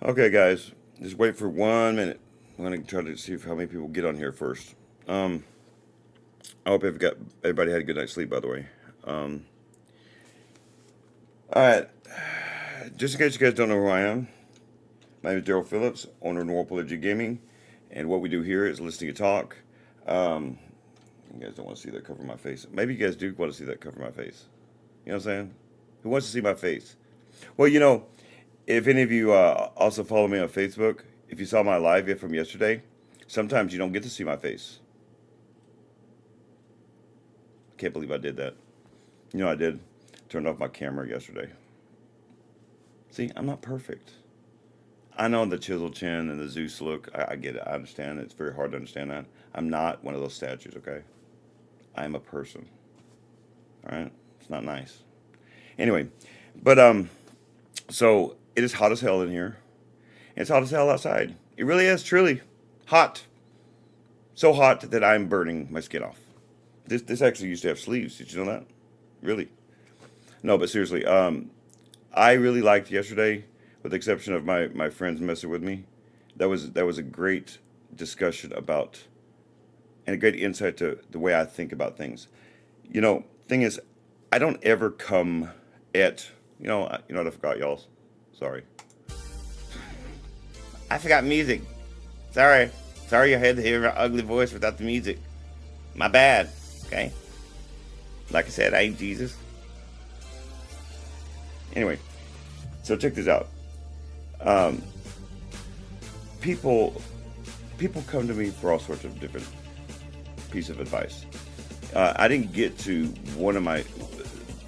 Okay, guys, just wait for 1 minute. I'm gonna try to see how many people get on here first. I hope everybody had a good night's sleep. By the way, all right. Just in case you guys don't know who I am, my name is Daryl Phillips, owner of Whirlpool Gaming, and what we do here is listening to talk. You guys don't want to see that cover my face. Maybe you guys do want to see that cover my face. You know what I'm saying? Who wants to see my face? Well, if any of you also follow me on Facebook, if you saw my live from yesterday, sometimes you don't get to see my face. Can't believe I did that. I did. Turned off my camera yesterday. See, I'm not perfect. I know the chisel chin and the Zeus look. I get it. I understand. It's very hard to understand that. I'm not one of those statues, okay? I'm a person. All right? It's not nice. Anyway, but so it is hot as hell in here. And it's hot as hell outside. It really is truly hot. So hot that I'm burning my skin off. This actually used to have sleeves. Did you know that? Really? No, but seriously, I really liked yesterday, with the exception of my friends messing with me. That was a great discussion about, and a great insight to the way I think about things. Thing is, I don't ever come at, what I forgot, y'all. Sorry. I forgot music. Sorry you had to hear my ugly voice without the music. My bad, okay? Like I said, I ain't Jesus. Anyway, so check this out. People come to me for all sorts of different pieces of advice. I didn't get to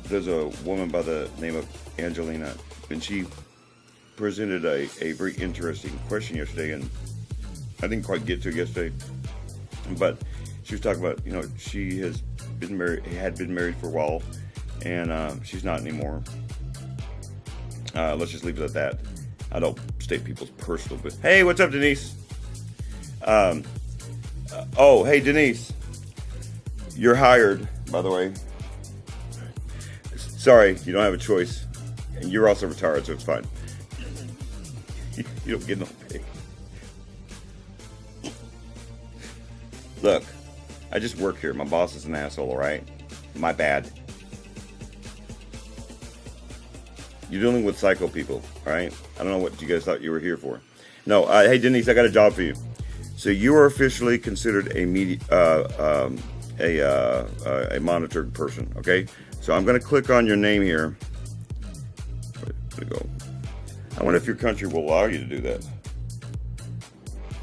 there's a woman by the name of Angelina, and she presented a very interesting question yesterday, and I didn't quite get to it yesterday, but she was talking about, she had been married for a while, and she's not anymore. Let's just leave it at that. I don't state people's personal business. Hey, what's up, Denise? Hey, Denise. You're hired, by the way. Sorry, you don't have a choice. And you're also retired, so it's fine. You don't get no pay. Look, I just work here. My boss is an asshole, all right? My bad. You're dealing with psycho people, all right? I don't know what you guys thought you were here for. No, hey, Denise, I got a job for you. So you are officially considered a monitored person, okay? So I'm going to click on your name here. There we go. I wonder if your country will allow you to do that.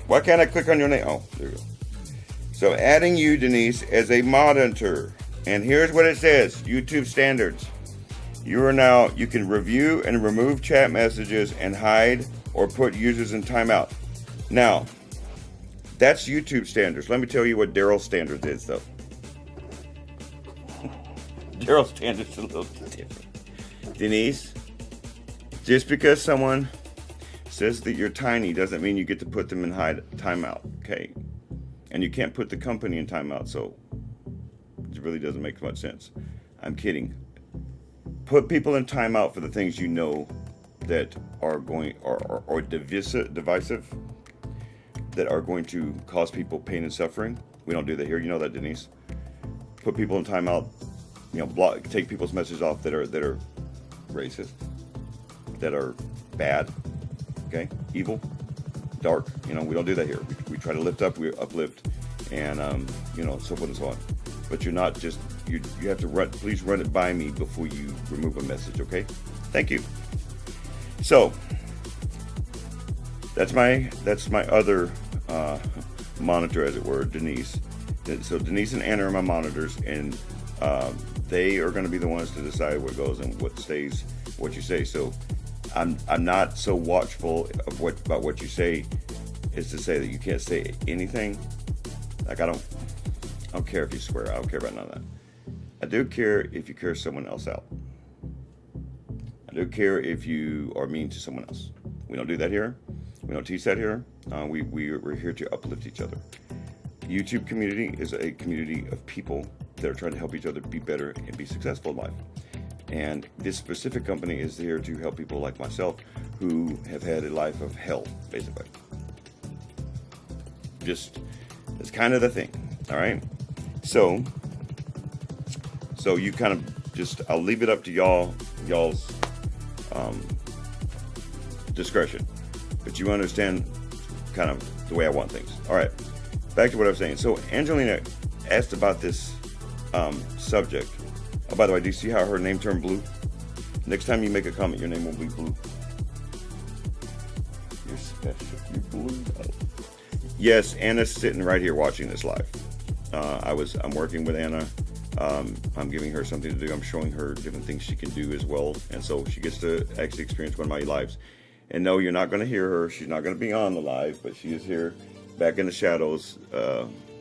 Why can't I click on your name? Oh, there you go. So adding you, Denise, as a monitor. And here's what it says, YouTube standards. You can review and remove chat messages and hide or put users in timeout. Now, that's YouTube standards. Let me tell you what Daryl's standards is, though. Daryl's standards is a little different. Denise, just because someone says that you're tiny doesn't mean you get to put them in timeout, okay? And you can't put the company in timeout, so it really doesn't make much sense. I'm kidding. Put people in timeout for the things you know that are divisive, that are going to cause people pain and suffering. We don't do that here. You know that, Denise. Put people in timeout. Take people's messages off that are racist, that are bad, okay, evil, dark. We don't do that here. We try to lift up, we uplift, and so forth and so on. But you're not just you have to please run it by me before you remove a message, okay? Thank you. So that's my other monitor, as it were, Denise. So Denise and Anna are my monitors, and they are going to be the ones to decide what goes and what stays, what you say. So I'm not so watchful of about what you say, is to say that you can't say anything. Like I don't care if you swear. I don't care about none of that. I do care if you curse someone else out. I do care if you are mean to someone else. We don't do that here. We don't teach that here. We're here to uplift each other. The YouTube community is a community of people that are trying to help each other be better and be successful in life. And this specific company is here to help people like myself who have had a life of hell, basically. Just, it's kind of the thing, all right? So you kind of just, I'll leave it up to y'all's discretion. But you understand kind of the way I want things. All right, back to what I was saying. So Angelina asked about this subject. Oh, by the way, do you see how her name turned blue? Next time you make a comment, your name will be blue. You're special. You're blue. Yes, Anna's sitting right here watching this live. I'm working with Anna. I'm giving her something to do. I'm showing her different things she can do as well. And so she gets to actually experience one of my lives. And no, you're not going to hear her. She's not going to be on the live, but she is here back in the shadows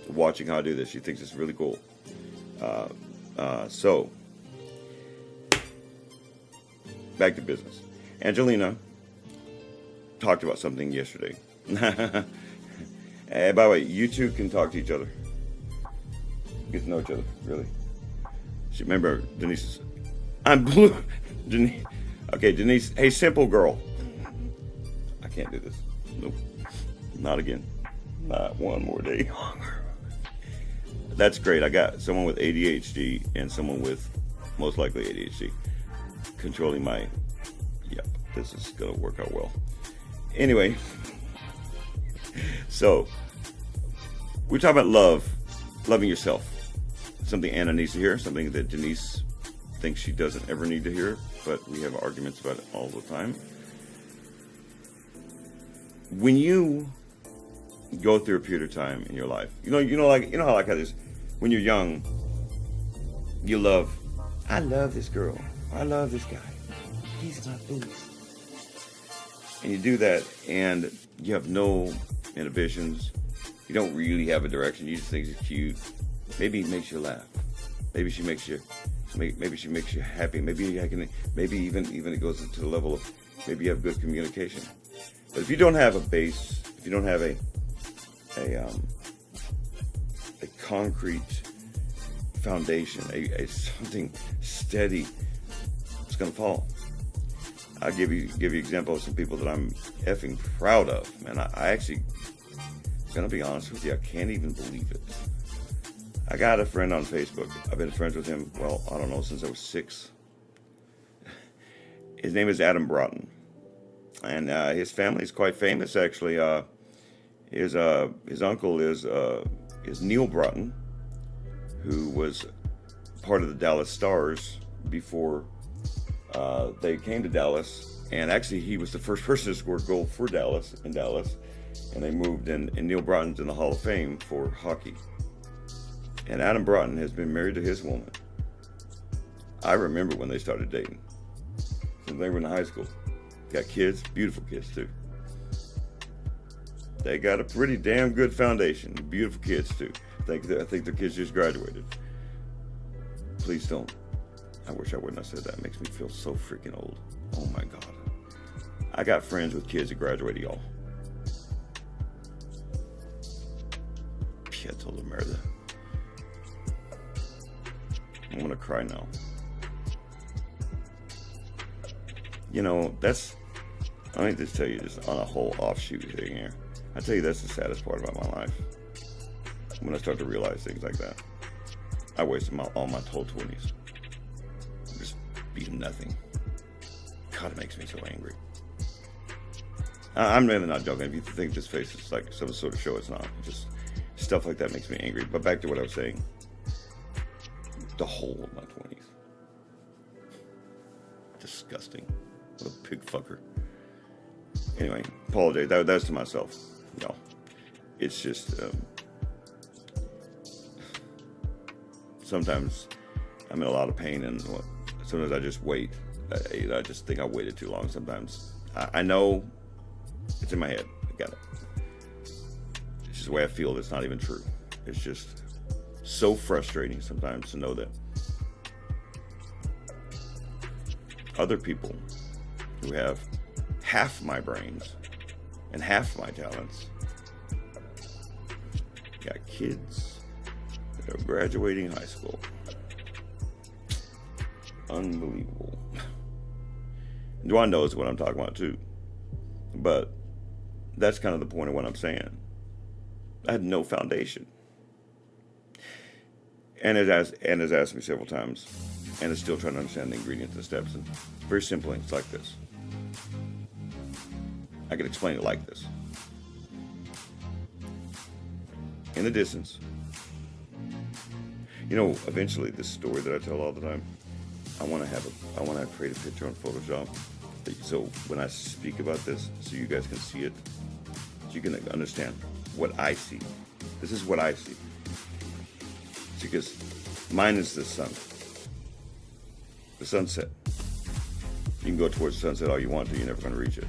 watching how I do this. She thinks it's really cool. So, back to business. Angelina talked about something yesterday. By the way, you two can talk to each other. Get to know each other, really. Remember, Denise, I'm blue. Denise. Okay, Denise, hey, simple girl. I can't do this. Nope. Not again. Not one more day longer. That's great. I got someone with ADHD and someone with most likely ADHD controlling my, yep, this is going to work out well. Anyway, so we're talking about love, loving yourself. Something Anna needs to hear, something that Denise thinks she doesn't ever need to hear, but we have arguments about it all the time. When you go through a period of time in your life, you know how like it is. When you're young, you love, I love this girl, I love this guy, he's my boo. And you do that, and you have no inhibitions. You don't really have a direction. You just think she's cute. Maybe it makes you laugh. Maybe she makes you happy. Maybe even it goes to the level of maybe you have good communication. But if you don't have a base, if you don't have a concrete foundation, a something steady, it's gonna fall. I'll give you an example of some people that I'm effing proud of. Man, I actually, gonna be honest with you, I can't even believe it. I got a friend on Facebook. I've been friends with him, well, I don't know, since I was 6. His name is Adam Broughton. And his family is quite famous, actually. His uncle is Neil Broughton, who was part of the Dallas Stars before they came to Dallas. And actually, he was the first person to score a goal for Dallas in Dallas. And they moved in, and Neil Broughton's in the Hall of Fame for hockey. And Adam Broughton has been married to his woman. I remember when they started dating. Since they were in high school. Got kids, beautiful kids too. They got a pretty damn good foundation. Beautiful kids too. I think their kids just graduated. Please don't. I wish I wouldn't have said that. It makes me feel so freaking old. Oh my God. I got friends with kids that graduated, y'all. I told them murder. I'm gonna cry now. You know, I need to tell you this on a whole offshoot thing here. I tell you, that's the saddest part about my life. When I start to realize things like that. I wasted all my whole 20s. Just being nothing. God, it makes me so angry. I'm really not joking. If you think this face is like some sort of show, it's not. Just stuff like that makes me angry. But back to what I was saying. The whole of my 20s. Disgusting. What a pig fucker. Anyway, apologize. That's to myself. No. It's just sometimes I'm in a lot of pain, and sometimes I just wait. I just think I waited too long sometimes. I know it's in my head. I got it. It's just the way I feel. It's not even true. It's just so frustrating sometimes to know that other people who have half my brains and half my talents got kids that are graduating high school. Unbelievable. Dwan knows what I'm talking about too. But that's kind of the point of what I'm saying. I had no foundation. And it has asked me several times, and is still trying to understand the ingredients and the steps. And very simply, it's like this. I can explain it like this. In the distance, eventually this story that I tell all the time, I want to create a picture on Photoshop. So when I speak about this, so you guys can see it, so you can understand what I see. This is what I see. Because mine is the sun, the sunset. You can go towards the sunset all you want to, you're never going to reach it.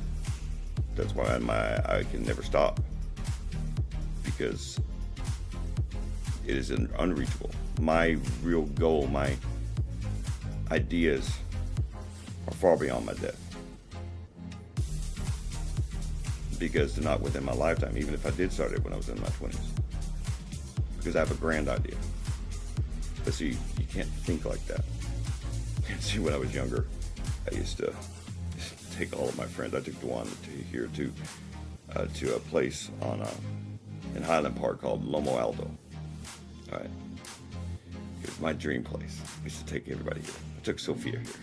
That's why I can never stop, because it is unreachable. My real goal, my ideas are far beyond my death, because they're not within my lifetime, even if I did start it when I was in my 20s, because I have a grand idea. But see, you can't think like that. See, when I was younger, I used to take all of my friends. I took Dwan to a place in Highland Park called Lomo Alto. All right, it was my dream place. I used to take everybody here. I took Sophia here.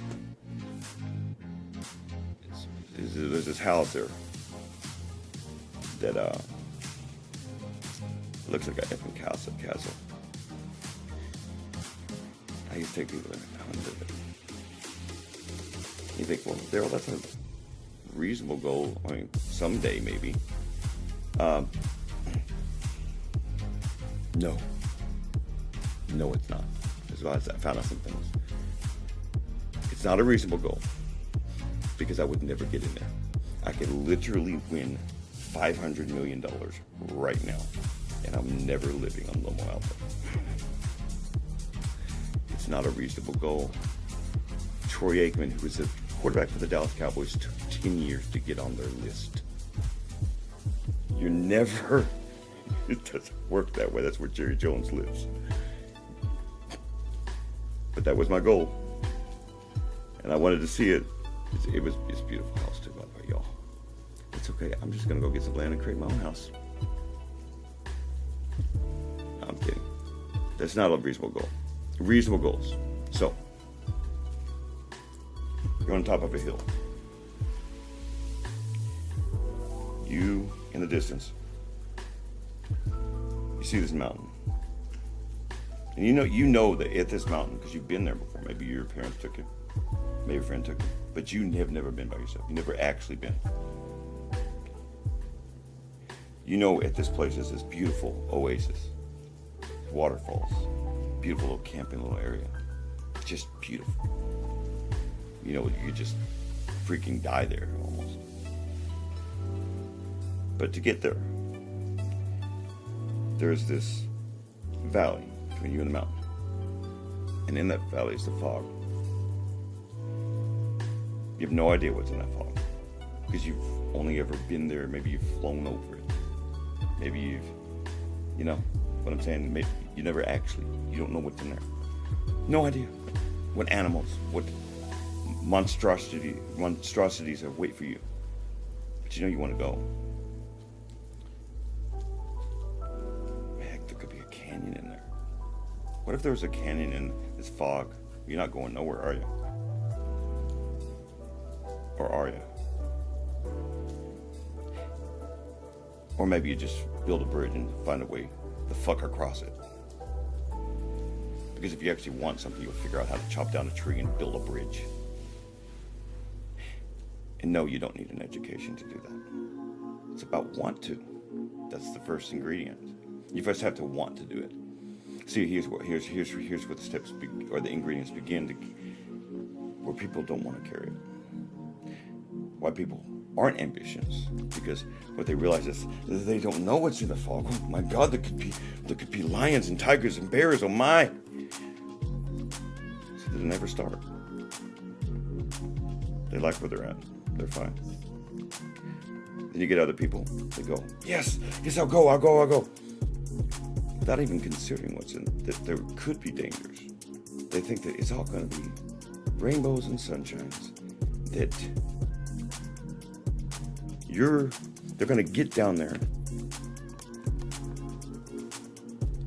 There's this house there that looks like an effing castle. I used to take people there. You think, well, Daryl, that's a reasonable goal. I mean, someday maybe. No, it's not. As well as I found out some things. It's not a reasonable goal, because I would never get in there. I could literally win $500 million right now, and I'm never living on Lomo Alpha. It's not a reasonable goal. Troy Aikman, who was the quarterback for the Dallas Cowboys, took 10 years to get on their list. It doesn't work that way. That's where Jerry Jones lives. But that was my goal, and I wanted to see it. It's a beautiful house too, by the way, y'all. It's okay. I'm just gonna go get some land and create my own house. No, I'm kidding. That's not a reasonable goal. Reasonable goals. So, you're on top of a hill. You, in the distance, you see this mountain. And you know that at this mountain, because you've been there before. Maybe your parents took you. Maybe a friend took you. But you have never been by yourself. You've never actually been. You know at this place is this beautiful oasis. Waterfalls. Beautiful little camping little area. Just beautiful. You just freaking die there almost. But to get there, there's this valley between you and the mountain. And in that valley is the fog. You have no idea what's in that fog, because you've only ever been there. Maybe you've flown over it. Maybe you know what I'm saying? Maybe you don't know what's in there. No idea. What animals, what monstrosities wait for you. But you want to go. Heck, there could be a canyon in there. What if there was a canyon in this fog? You're not going nowhere, are you? Or are you? Or maybe you just build a bridge and find a way to fuck across it. Because if you actually want something, you'll figure out how to chop down a tree and build a bridge. And no, you don't need an education to do that. It's about want to. That's the first ingredient. You first have to want to do it. See, here's where the steps or the ingredients begin where people don't want to carry it. Why people aren't ambitious, because what they realize is that they don't know what's in the fog. Oh my God, there could be lions and tigers and bears. Oh my! So they never start. They like where they're at. They're fine. Then you get other people. They go, yes, I'll go. Without even considering what's in that there could be dangers. They think that it's all going to be rainbows and sunshines. That they're going to get down there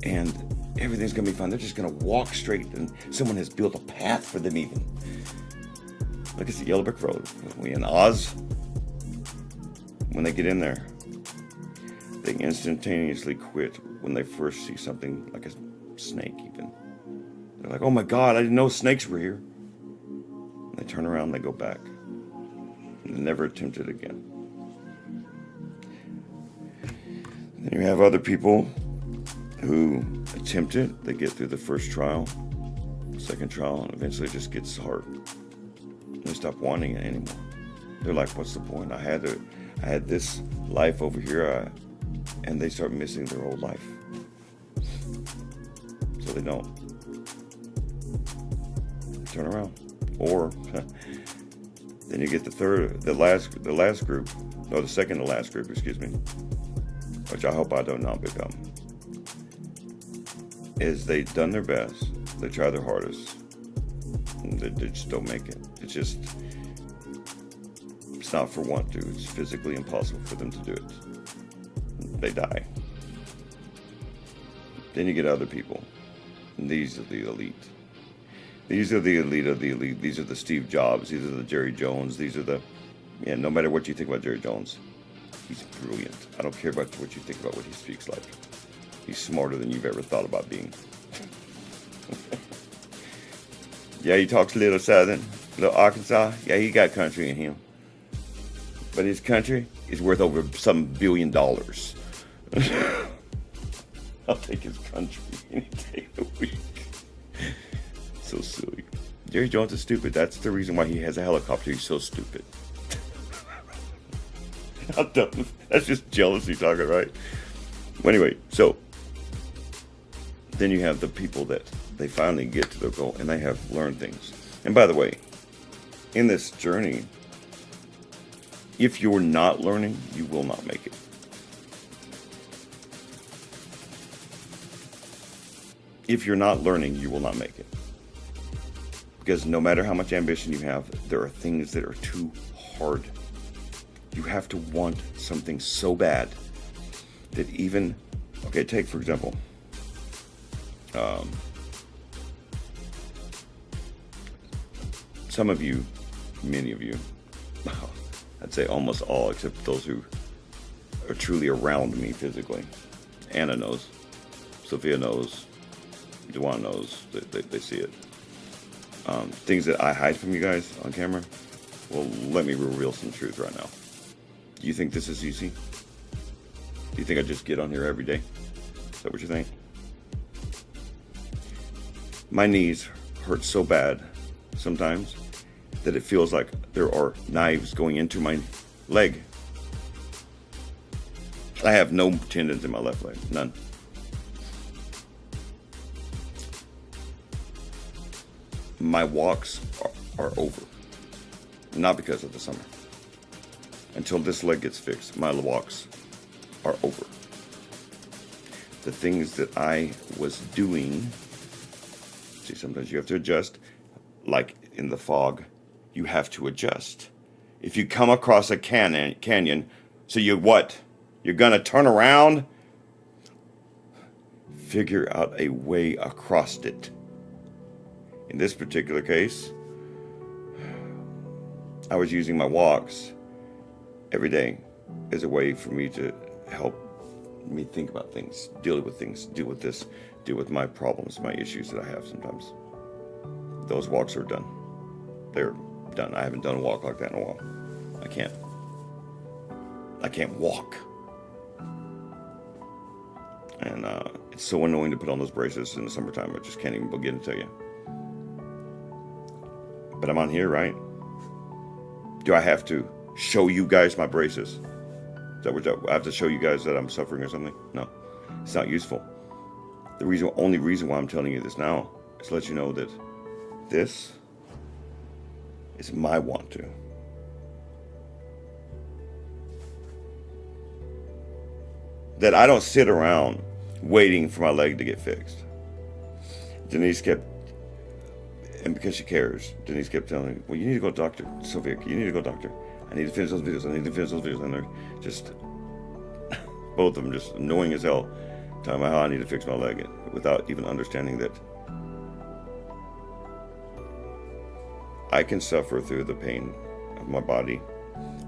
and everything's going to be fine. They're just going to walk straight, and someone has built a path for them even. Look, it's the yellow brick road. We in Oz. When they get in there, they instantaneously quit when they first see something like a snake even. They're like, oh my God, I didn't know snakes were here. And they turn around and they go back. And they never attempt it again. Then you have other people who attempt it. They get through the first trial, second trial, and eventually it just gets hard. They stop wanting it anymore. They're like, what's the point? I had this life over here, and they start missing their old life. So they don't. Turn around. Or then you get the last group, or the second to last group, excuse me, which I hope I do not become, is they've done their best, they try their hardest, and they just don't make it. It's not for want to, it's physically impossible for them to do it. They die. Then you get other people, and these are the elite. These are the elite of the elite. These are the Steve Jobs. These are the Jerry Jones. These are no matter what you think about Jerry Jones, he's brilliant. I don't care about what you think about what he speaks like. He's smarter than you've ever thought about being. Yeah, he talks a little Southern, a little Arkansas. Yeah, he got country in him. But his country is worth over some $1 billion. I'll take his country any day of the week. So silly. Jerry Jones is stupid. That's the reason why he has a helicopter. He's so stupid. I'm done. That's just jealousy talking, right? Well, anyway, so then you have the people that they finally get to their goal and they have learned things. And by the way, in this journey, if you're not learning, you will not make it. If you're not learning, you will not make it. Because no matter how much ambition you have, there are things that are too hard. You have to want something so bad that even, okay, take for example, some of you, many of you, I'd say almost all, except those who are truly around me physically. Anna knows, Sophia knows, Duan knows, they see it. Things that I hide from you guys on camera, well, let me reveal some truth right now. Do you think this is easy? Do you think I just get on here every day? Is that what you think? My knees hurt so bad sometimes that it feels like there are knives going into my leg. I have no tendons in my left leg, none. My walks are over. Not because of the summer. Until this leg gets fixed, my walks are over. The things that I was doing, see, sometimes you have to adjust. Like in the fog, you have to adjust. If you come across a canyon, so you what? You're gonna turn around? Figure out a way across it. In this particular case, I was using my walks every day as a way for me to help me think about things, deal with things, deal with this, deal with my problems, my issues that I have sometimes. Those walks are done. They're done. I haven't done a walk like that in a while. I can't walk. And it's so annoying to put on those braces in the summertime. I just can't even begin to tell you. But I'm on here, right? Do I have to show you guys my braces? Is that what I have to show you guys that I'm suffering or something? No, it's not useful. The only reason why I'm telling you this now is to let you know that this is my want to. That I don't sit around waiting for my leg to get fixed. Denise kept, and because she cares, Denise kept telling me, well, you need to go to doctor, Sophia, you need to go to doctor. I need to finish those videos. I need to finish those videos. And they're just, both of them just annoying as hell. Talking about how I need to fix my leg without even understanding that I can suffer through the pain of my body.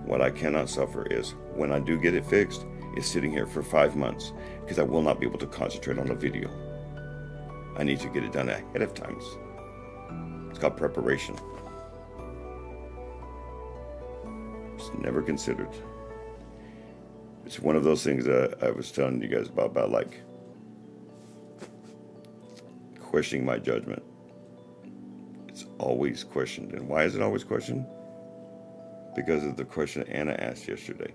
What I cannot suffer is when I do get it fixed, is sitting here for 5 months because I will not be able to concentrate on a video. I need to get it done ahead of time. It's called preparation. It's never considered. It's one of those things that I was telling you guys about like questioning my judgment. It's always questioned. And why is it always questioned? Because of the question Anna asked yesterday.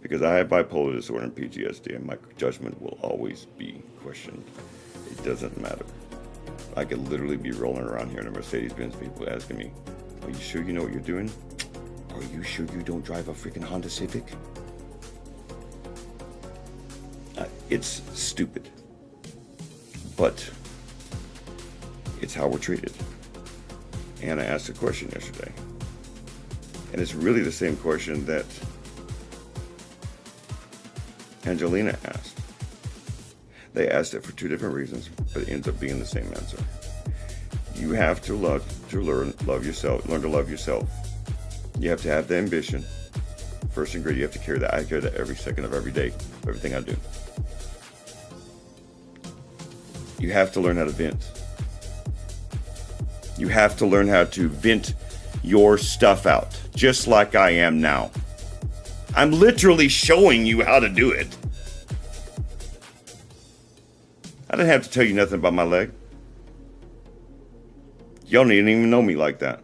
Because I have bipolar disorder and PTSD, and my judgment will always be questioned. It doesn't matter. I could literally be rolling around here in a Mercedes-Benz, people asking me, are you sure you know what you're doing? Are you sure you don't drive a freaking Honda Civic? It's stupid. But it's how we're treated. Anna asked a question yesterday. And it's really the same question that Angelina asked. They asked it for two different reasons, but it ends up being the same answer. You have to learn to love yourself. You have to have the ambition. First ingredient, you have to carry that. I carry that every second of every day, everything I do. You have to learn how to vent. You have to learn how to vent your stuff out, just like I am now. I'm literally showing you how to do it. I didn't have to tell you nothing about my leg. Y'all didn't even know me like that.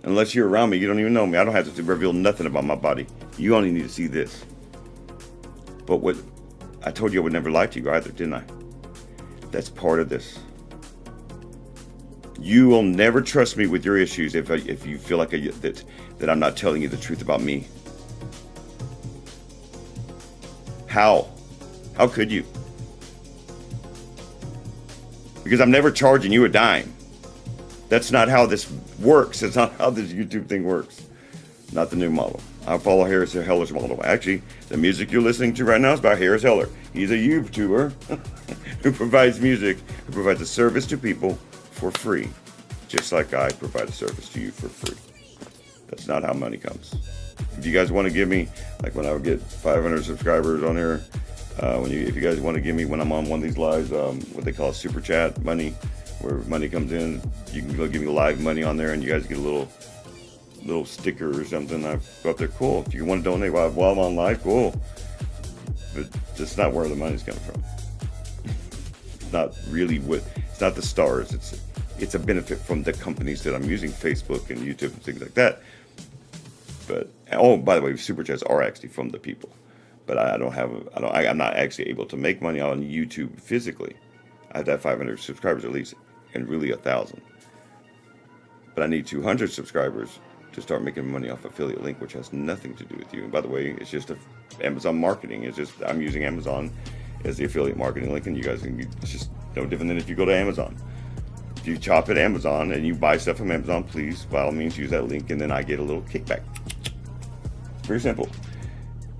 Unless you're around me, you don't even know me. I don't have to reveal nothing about my body. You only need to see this. But what I told you I would never lie to you either, didn't I? That's part of this. You will never trust me with your issues if you feel like that I'm not telling you the truth about me. How? How could you? Because I'm never charging you a dime. That's not how this works. It's not how this YouTube thing works. Not the new model. I follow Harris Heller's model. Actually, the music you're listening to right now is by Harris Heller. He's a YouTuber who provides music, who provides a service to people for free, just like I provide a service to you for free. That's not how money comes. If you guys want to give me, like when I would get 500 subscribers on here, if you guys want to give me when I'm on one of these lives, what they call super chat money, where money comes in, you can go give me live money on there, and you guys get a little sticker or something. I've got there. Cool. If you want to donate while I'm on live, cool. But that's not where the money's coming from. It's not really it's not the stars. It's a benefit from the companies that I'm using, Facebook and YouTube and things like that. But by the way, super chats are actually from the people. But I'm not actually able to make money on YouTube physically. I have to have 500 subscribers at least, and really 1,000. But I need 200 subscribers to start making money off affiliate link, which has nothing to do with you. And by the way, it's just Amazon marketing. It's just I'm using Amazon as the affiliate marketing link, and you guys it's just no different than if you go to Amazon. If you shop at Amazon and you buy stuff from Amazon, please by all means use that link, and then I get a little kickback. Very simple.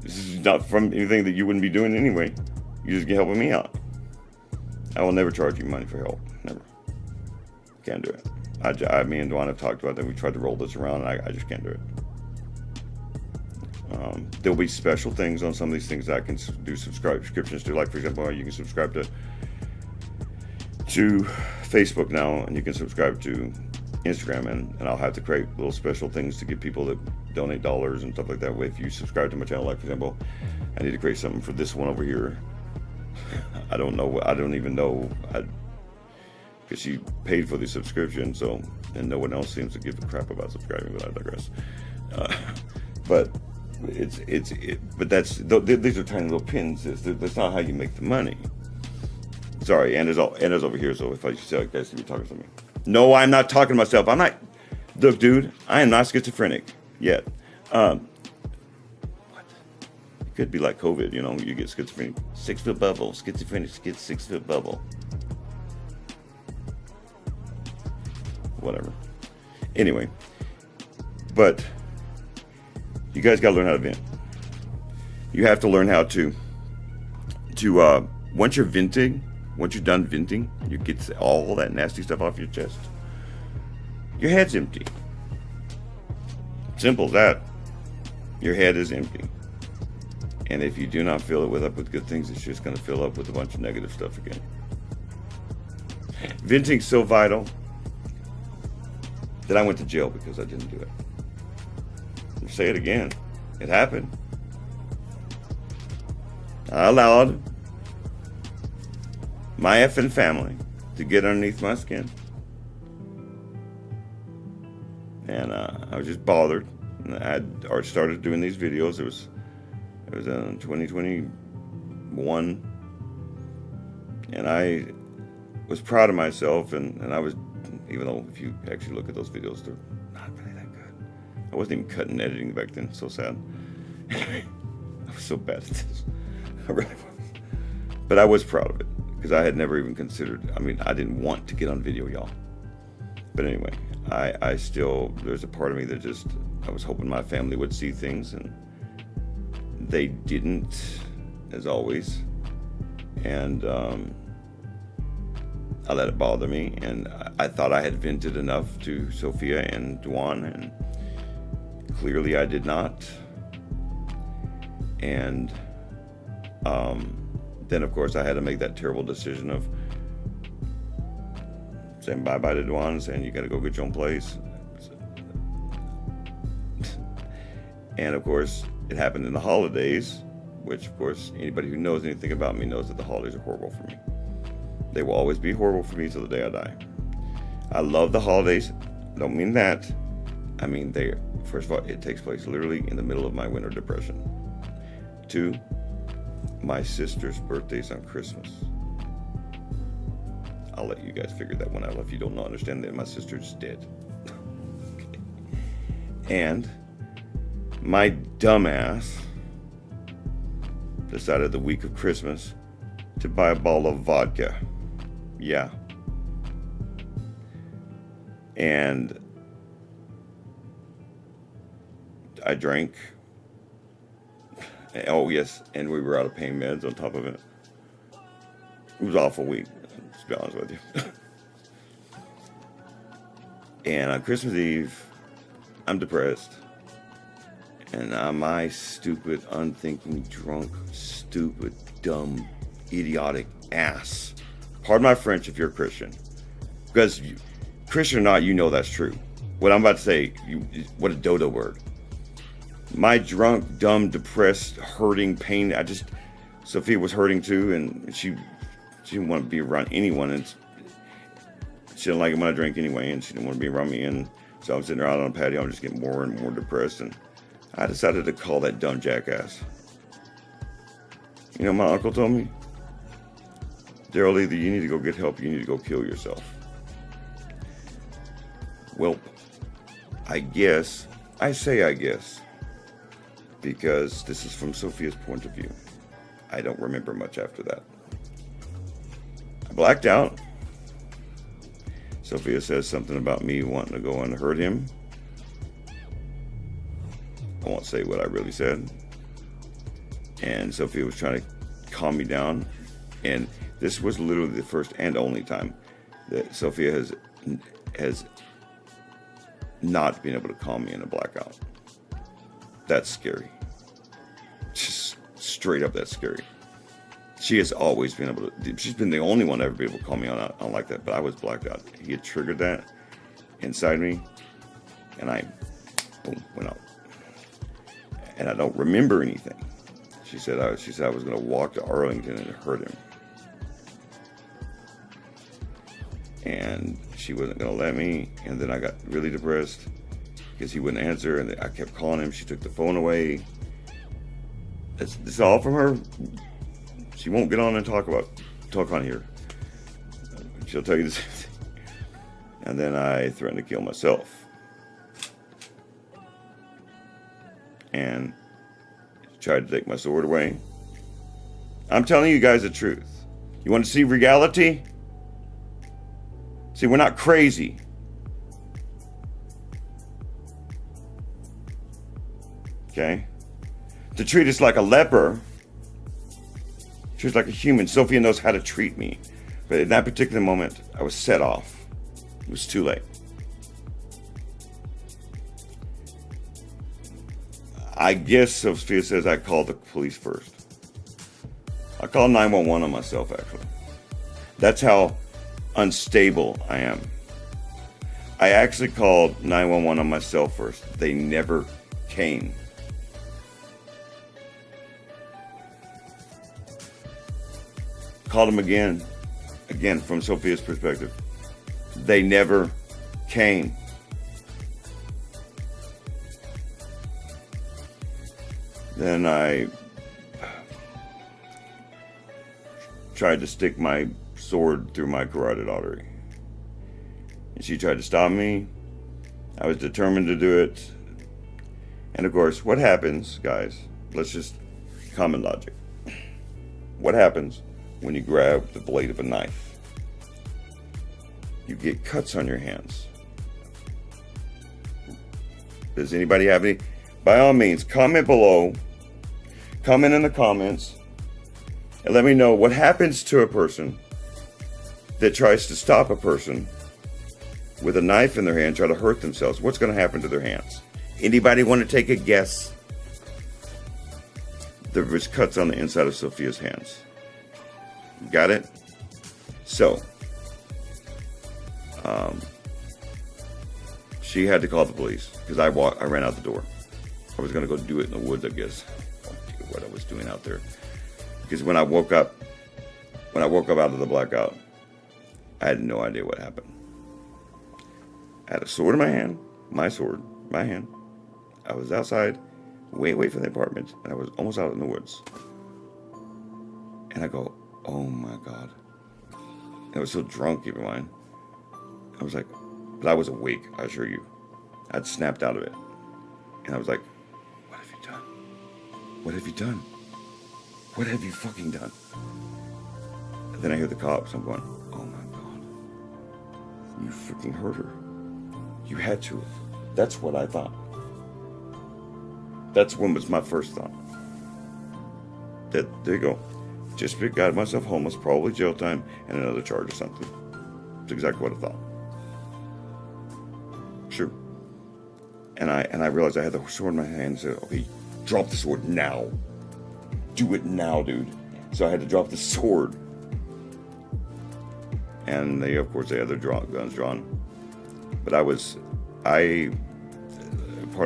This is not from anything that you wouldn't be doing anyway. You just get helping me out. I will never charge you money for help. Never. Can't do it. Me and Dwan have talked about that. We tried to roll this around, and I just can't do it. There'll be special things on some of these things that I can do subscriptions to. Like, for example, you can subscribe to Facebook now, and you can subscribe to Instagram, and I'll have to create little special things to give people that donate dollars and stuff like that. If you subscribe to my channel, like for example, I need to create something for this one over here. I don't even know, because she paid for the subscription, and no one else seems to give a crap about subscribing, but I digress. But these are tiny little pins. That's not how you make the money. Sorry, Anna's over here, so if I just tell you guys to be talking to me. No, I'm not talking to myself. I'm not. Look, dude, I am not schizophrenic yet. What? It could be like COVID, you get schizophrenic. 6-foot bubble. Schizophrenic gets 6-foot bubble. Whatever. Anyway, But you guys got to learn how to vent. You have to learn how to once you're venting, once you're done venting, you get all that nasty stuff off your chest, your head's empty. Simple as that. Your head is empty. And if you do not fill it up with good things, it's just going to fill up with a bunch of negative stuff again. Venting's so vital that I went to jail because I didn't do it. I'll say it again. It happened. I allowed my effing family to get underneath my skin. And I was just bothered. And I had already started doing these videos. It was in 2021. And I was proud of myself. And I was, even though if you actually look at those videos, they're not really that good. I wasn't even cutting editing back then. So sad. I was so bad at this. I really was. But I was proud of it. Because I had never even considered, I didn't want to get on video, y'all. But anyway, I still, there's a part of me that just, I was hoping my family would see things, and they didn't, as always. And I let it bother me, and I thought I had vented enough to Sophia and Dwan, and clearly I did not. And then, of course, I had to make that terrible decision of saying bye-bye to Dwan and saying, you got to go get your own place. And, of course, it happened in the holidays, which, of course, anybody who knows anything about me knows that the holidays are horrible for me. They will always be horrible for me till the day I die. I love the holidays. I don't mean that. I mean, first of all, it takes place literally in the middle of my winter depression. 2, my sister's birthday's on Christmas. I'll let you guys figure that one out if you don't understand that my sister's dead. Okay. And my dumbass decided the week of Christmas to buy a bottle of vodka. Yeah. And I drank. Oh, yes, and we were out of pain meds on top of it. It was an awful week, to be honest with you. And on Christmas Eve, I'm depressed. And my stupid, unthinking, drunk, stupid, dumb, idiotic ass. Pardon my French if you're a Christian. Because Christian or not, you know that's true. What I'm about to say, what a dodo word. My drunk, dumb, depressed, hurting, pain. Sophia was hurting too, and she didn't want to be around anyone, and she didn't like it when I drank anyway, and she didn't want to be around me, and so I'm sitting there out on the patio, I'm just getting more and more depressed, and I decided to call that dumb jackass. You know, my uncle told me, Daryl, either you need to go get help, or you need to go kill yourself. Well, I guess, because this is from Sophia's point of view. I don't remember much after that. I blacked out. Sophia says something about me wanting to go and hurt him. I won't say what I really said. And Sophia was trying to calm me down. And this was literally the first and only time that Sophia has not been able to calm me in a blackout. That's scary. Just straight up, that's scary. She has always been able to, she's been the only one to ever be able to call me on like that, but I was blacked out. He had triggered that inside me, and I, boom, went out. And I don't remember anything. She said I was going to walk to Arlington and hurt him. And she wasn't going to let me, and then I got really depressed because he wouldn't answer, and I kept calling him. She took the phone away. This is all from her. She won't get on and talk on here. She'll tell you the same thing. And then I threatened to kill myself. And she tried to take my sword away. I'm telling you guys the truth. You want to see reality? See, we're not crazy. Okay? To treat us like a leper, treat us like a human. Sophia knows how to treat me. But in that particular moment, I was set off. It was too late. I guess Sophia says I called the police first. I called 911 on myself, actually. That's how unstable I am. I actually called 911 on myself first. They never came. Called them again from Sophia's perspective. They never came. Then I tried to stick my sword through my carotid artery. And she tried to stop me. I was determined to do it. And of course, what happens, guys, let's just common logic. What happens when you grab the blade of a knife? You get cuts on your hands. Does anybody have any? By all means, comment below. Comment in the comments. And let me know what happens to a person that tries to stop a person with a knife in their hand, try to hurt themselves. What's going to happen to their hands? Anybody want to take a guess? There was cuts on the inside of Sophia's hands. Got it? So, she had to call the police because I ran out the door. I was going to go do it in the woods, I guess. What I was doing out there. Because when I woke up out of the blackout, I had no idea what happened. I had a sword in my hand, my hand. I was outside, way away from the apartment, and I was almost out in the woods. And I go, oh my God. And I was so drunk, keep in mind. I was like, but I was awake, I assure you. I'd snapped out of it. And I was like, what have you done? What have you done? What have you fucking done? And then I hear the cops. I'm going, oh my God. You freaking hurt her. You had to. That's what I thought. That's what was my first thought. There you go. Just got myself homeless, probably jail time, and another charge or something. That's exactly what I thought. Sure. And I realized I had the sword in my hand and said, okay, drop the sword now. Do it now, dude. So I had to drop the sword. And they, of course, they had their guns drawn. But part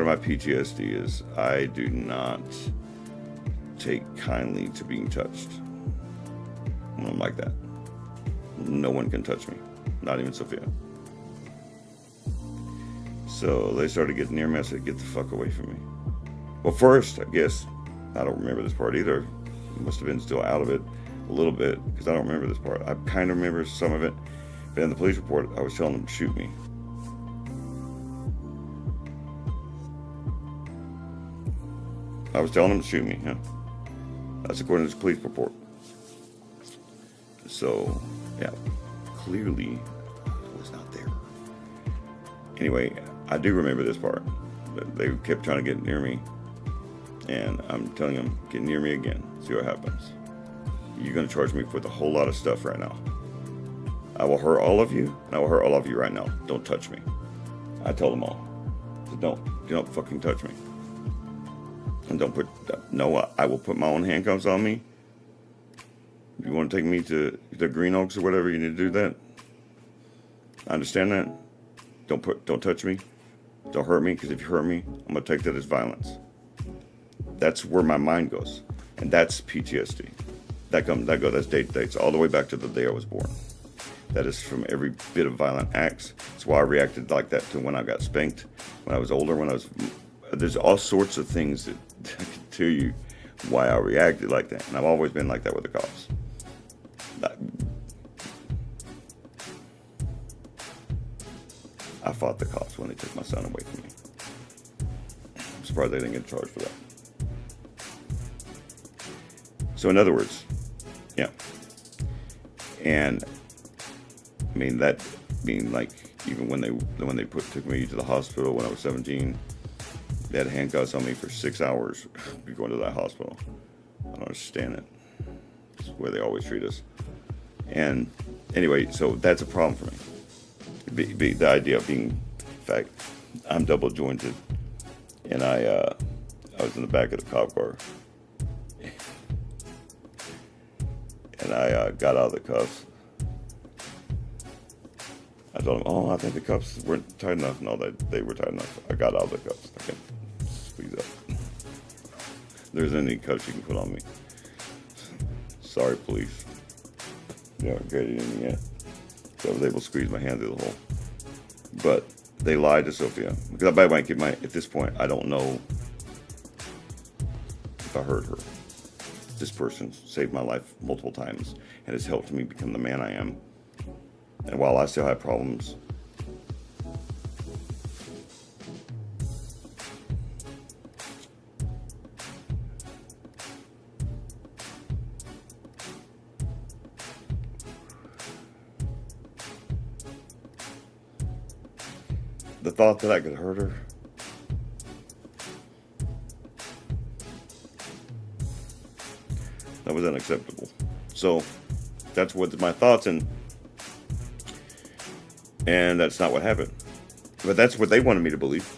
of my PTSD is I do not take kindly to being touched. I'm like that. No one can touch me. Not even Sophia. So they started getting near me. I said, get the fuck away from me. Well, first, I guess, I don't remember this part either. I must have been still out of it a little bit because I don't remember this part. I kind of remember some of it. But in the police report, I was telling them to shoot me. I was telling them to shoot me, yeah. That's according to the police report. So, yeah, clearly I was not there. Anyway, I do remember this part. They kept trying to get near me. And I'm telling them, get near me again. See what happens. You're going to charge me with a whole lot of stuff right now. I will hurt all of you, and I will hurt all of you right now. Don't touch me. I told them all. So don't fucking touch me. And don't put, no, I will put my own handcuffs on me. If you want to take me to the Green Oaks or whatever, you need to do that. I understand that. Don't touch me. Don't hurt me, because if you hurt me, I'm going to take that as violence. That's where my mind goes. And that's PTSD. That's dates all the way back to the day I was born. That is from every bit of violent acts. That's why I reacted like that to when I got spanked, when I was older, there's all sorts of things that I can tell you why I reacted like that. And I've always been like that with the cops. I fought the cops when they took my son away from me. I'm surprised they didn't get charged for that. So in other words, yeah. And I mean that being like even when they took me to the hospital when I was 17, They had handcuffs on me for 6 hours going to that hospital. I don't understand it. It's the way they always treat us. And anyway, so that's a problem for me. The idea of being, in fact, I'm double jointed, and I was in the back of the cop car, and I got out of the cuffs. I told him, "Oh, I think the cuffs weren't tight enough." No, they were tight enough. I got out of the cuffs. I can squeeze up. There's any cuffs you can put on me. Sorry, police. You haven't graded in yet. So I was able to squeeze my hand through the hole. But they lied to Sophia. Because at this point, I don't know if I hurt her. This person saved my life multiple times and has helped me become the man I am. And while I still have problems, the thought that I could hurt her, that was unacceptable. So that's what my thoughts, and that's not what happened. But that's what they wanted me to believe,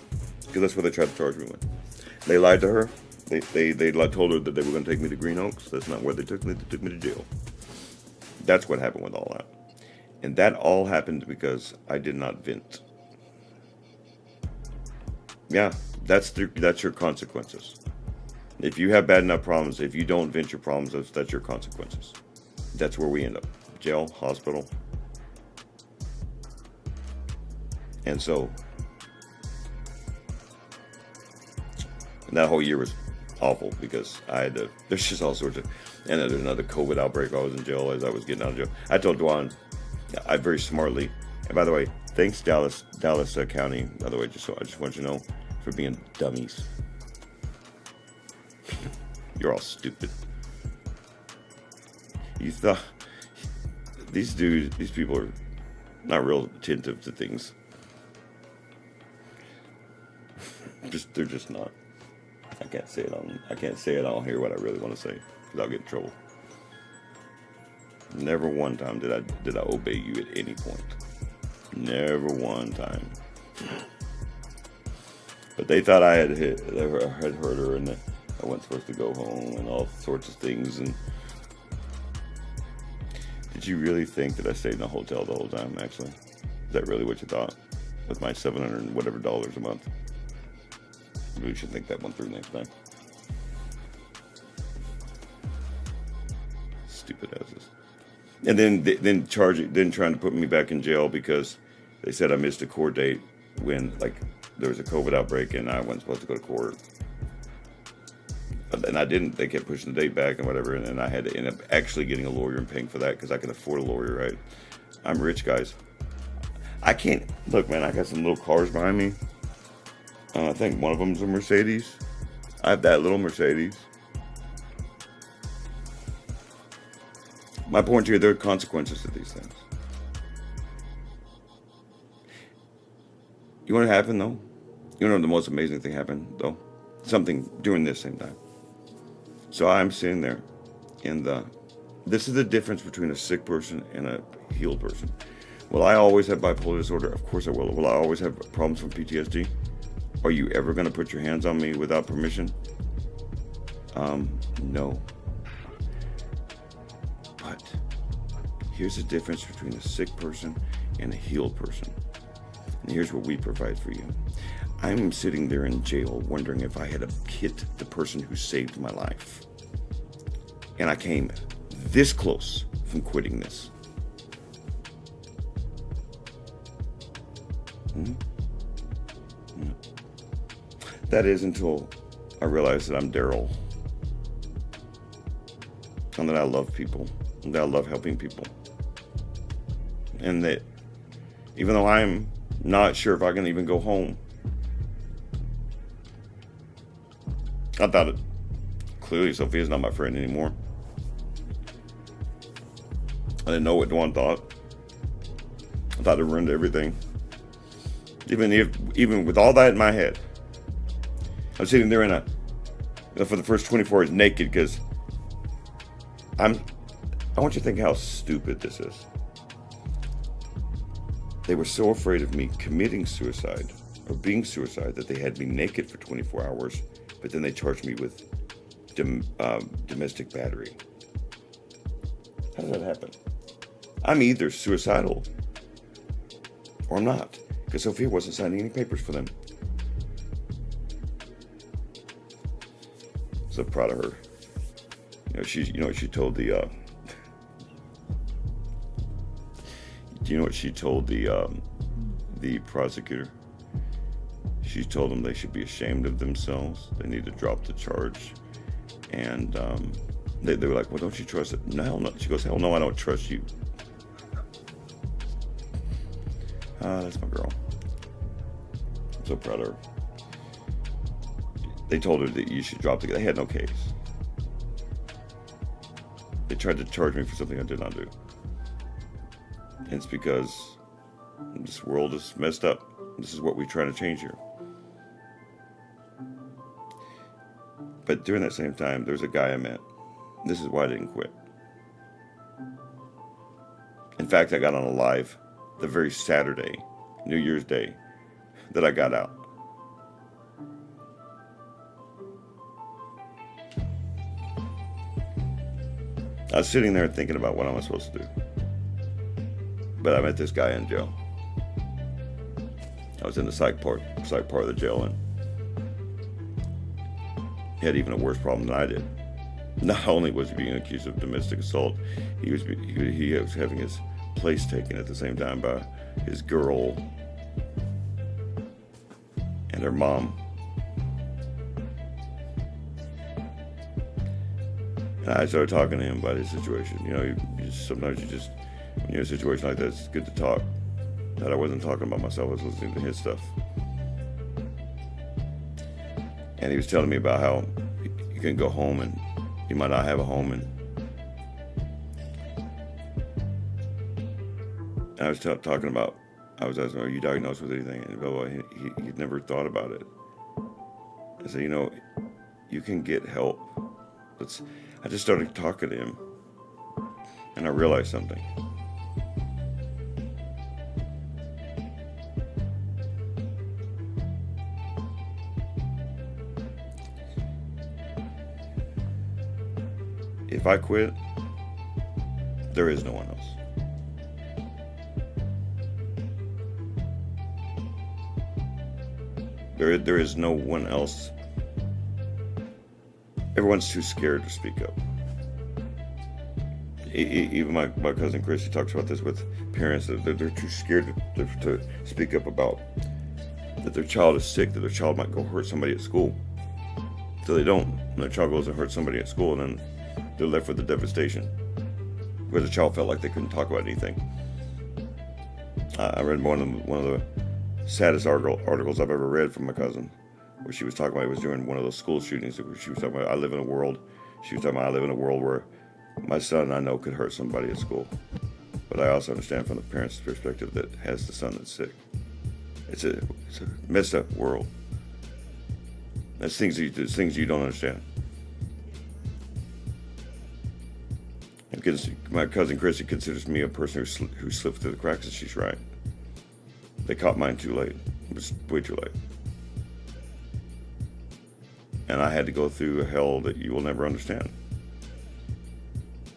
because that's what they tried to charge me with. They lied to her. They told her that they were going to take me to Green Oaks. That's not where they took me. They took me to jail. That's what happened with all that. And that all happened because I did not vent. Yeah, that's your consequences. If you have bad enough problems, if you don't vent your problems, that's your consequences. That's where we end up. Jail, hospital. And so, that whole year was awful because there's just all sorts of, and then there's another COVID outbreak. I was in jail as I was getting out of jail. I told Dwan, I very smartly, and by the way, thanks Dallas County, by the way, I just want you to know, for being dummies. You're all stupid. You thought, these people are not real attentive to things. They're just not. I can't say it on here what I really want to say, because I'll get in trouble. Never one time did I obey you at any point. Never one time. But they thought I had hurt her, and I wasn't supposed to go home, and all sorts of things. And did you really think that I stayed in a hotel the whole time? Actually, is that really what you thought? With my $700 and whatever a month. You really should think that one through next time. Stupid asses. And then trying to put me back in jail because they said I missed a court date when there was a COVID outbreak and I wasn't supposed to go to court. And I didn't. They kept pushing the date back and whatever, and I had to end up actually getting a lawyer and paying for that because I could afford a lawyer, right? I'm rich, guys. I can't look, man. I got some little cars behind me. I think one of them's a Mercedes. I have that little Mercedes. My point here, there are consequences to these things. You want to happen though? You know the most amazing thing happened though? Something during this same time. So I'm sitting there, and this is the difference between a sick person and a healed person. Will I always have bipolar disorder? Of course I will. Will I always have problems from PTSD? Are you ever going to put your hands on me without permission? No. But here's the difference between a sick person and a healed person. And here's what we provide for you. I'm sitting there in jail wondering if I had hit the person who saved my life. And I came this close from quitting this. That is until I realized that I'm Daryl. And that I love people. And that I love helping people. And that even though I'm not sure if I can even go home, I thought it. Clearly, Sophia's not my friend anymore. I didn't know what Dwan thought. I thought it ruined everything. Even with all that in my head, I'm sitting there for the first 24 hours naked because I want you to think how stupid this is. They were so afraid of me committing suicide or being suicide that they had me naked for 24 hours, but then they charged me with domestic battery. How does that happen? I'm either suicidal or I'm not, because Sophia wasn't signing any papers for them. So proud of her. She told the. Do you know what she told the prosecutor? She told them they should be ashamed of themselves. They need to drop the charge. And they were like, well, don't you trust it? No, hell no. She goes, hell no, I don't trust you. That's my girl. I'm so proud of her. They told her that you should drop the case. They had no case. They tried to charge me for something I did not do. And it's because this world is messed up. This is what we're trying to change here. But during that same time, there's a guy I met. This is why I didn't quit. In fact, I got on a live the very Saturday, New Year's Day, that I got out. I was sitting there thinking about what am I supposed to do. But I met this guy in jail. I was in the psych part of the jail, and he had even a worse problem than I did. Not only was he being accused of domestic assault, he was having his place taken at the same time by his girl and her mom. And I started talking to him about his situation. Sometimes when you're in a situation like that, it's good to talk. That I wasn't talking about myself, I was listening to his stuff. And he was telling me about how you can go home and you might not have a home. And I was talking about, I was asking, are you diagnosed with anything? And blah, blah, he'd never thought about it. I said, you can get help. I just started talking to him, and I realized something. If I quit, there is no one else. There is no one else. Everyone's too scared to speak up. Even my cousin Chris, he talks about this with parents, that they're too scared to speak up about that their child is sick, that their child might go hurt somebody at school. So they don't. And their child goes and hurts somebody at school, and then they're left with the devastation, where the child felt like they couldn't talk about anything. I read one of the saddest articles I've ever read from my cousin, where she was talking about it was during one of those school shootings. She was talking about, I live in a world where my son, I know, could hurt somebody at school. But I also understand from the parent's perspective that has the son that's sick. It's a messed up world. There's things you don't understand. And my cousin Chrissy considers me a person who slipped through the cracks, and she's right. They caught mine too late. It was way too late. And I had to go through a hell that you will never understand.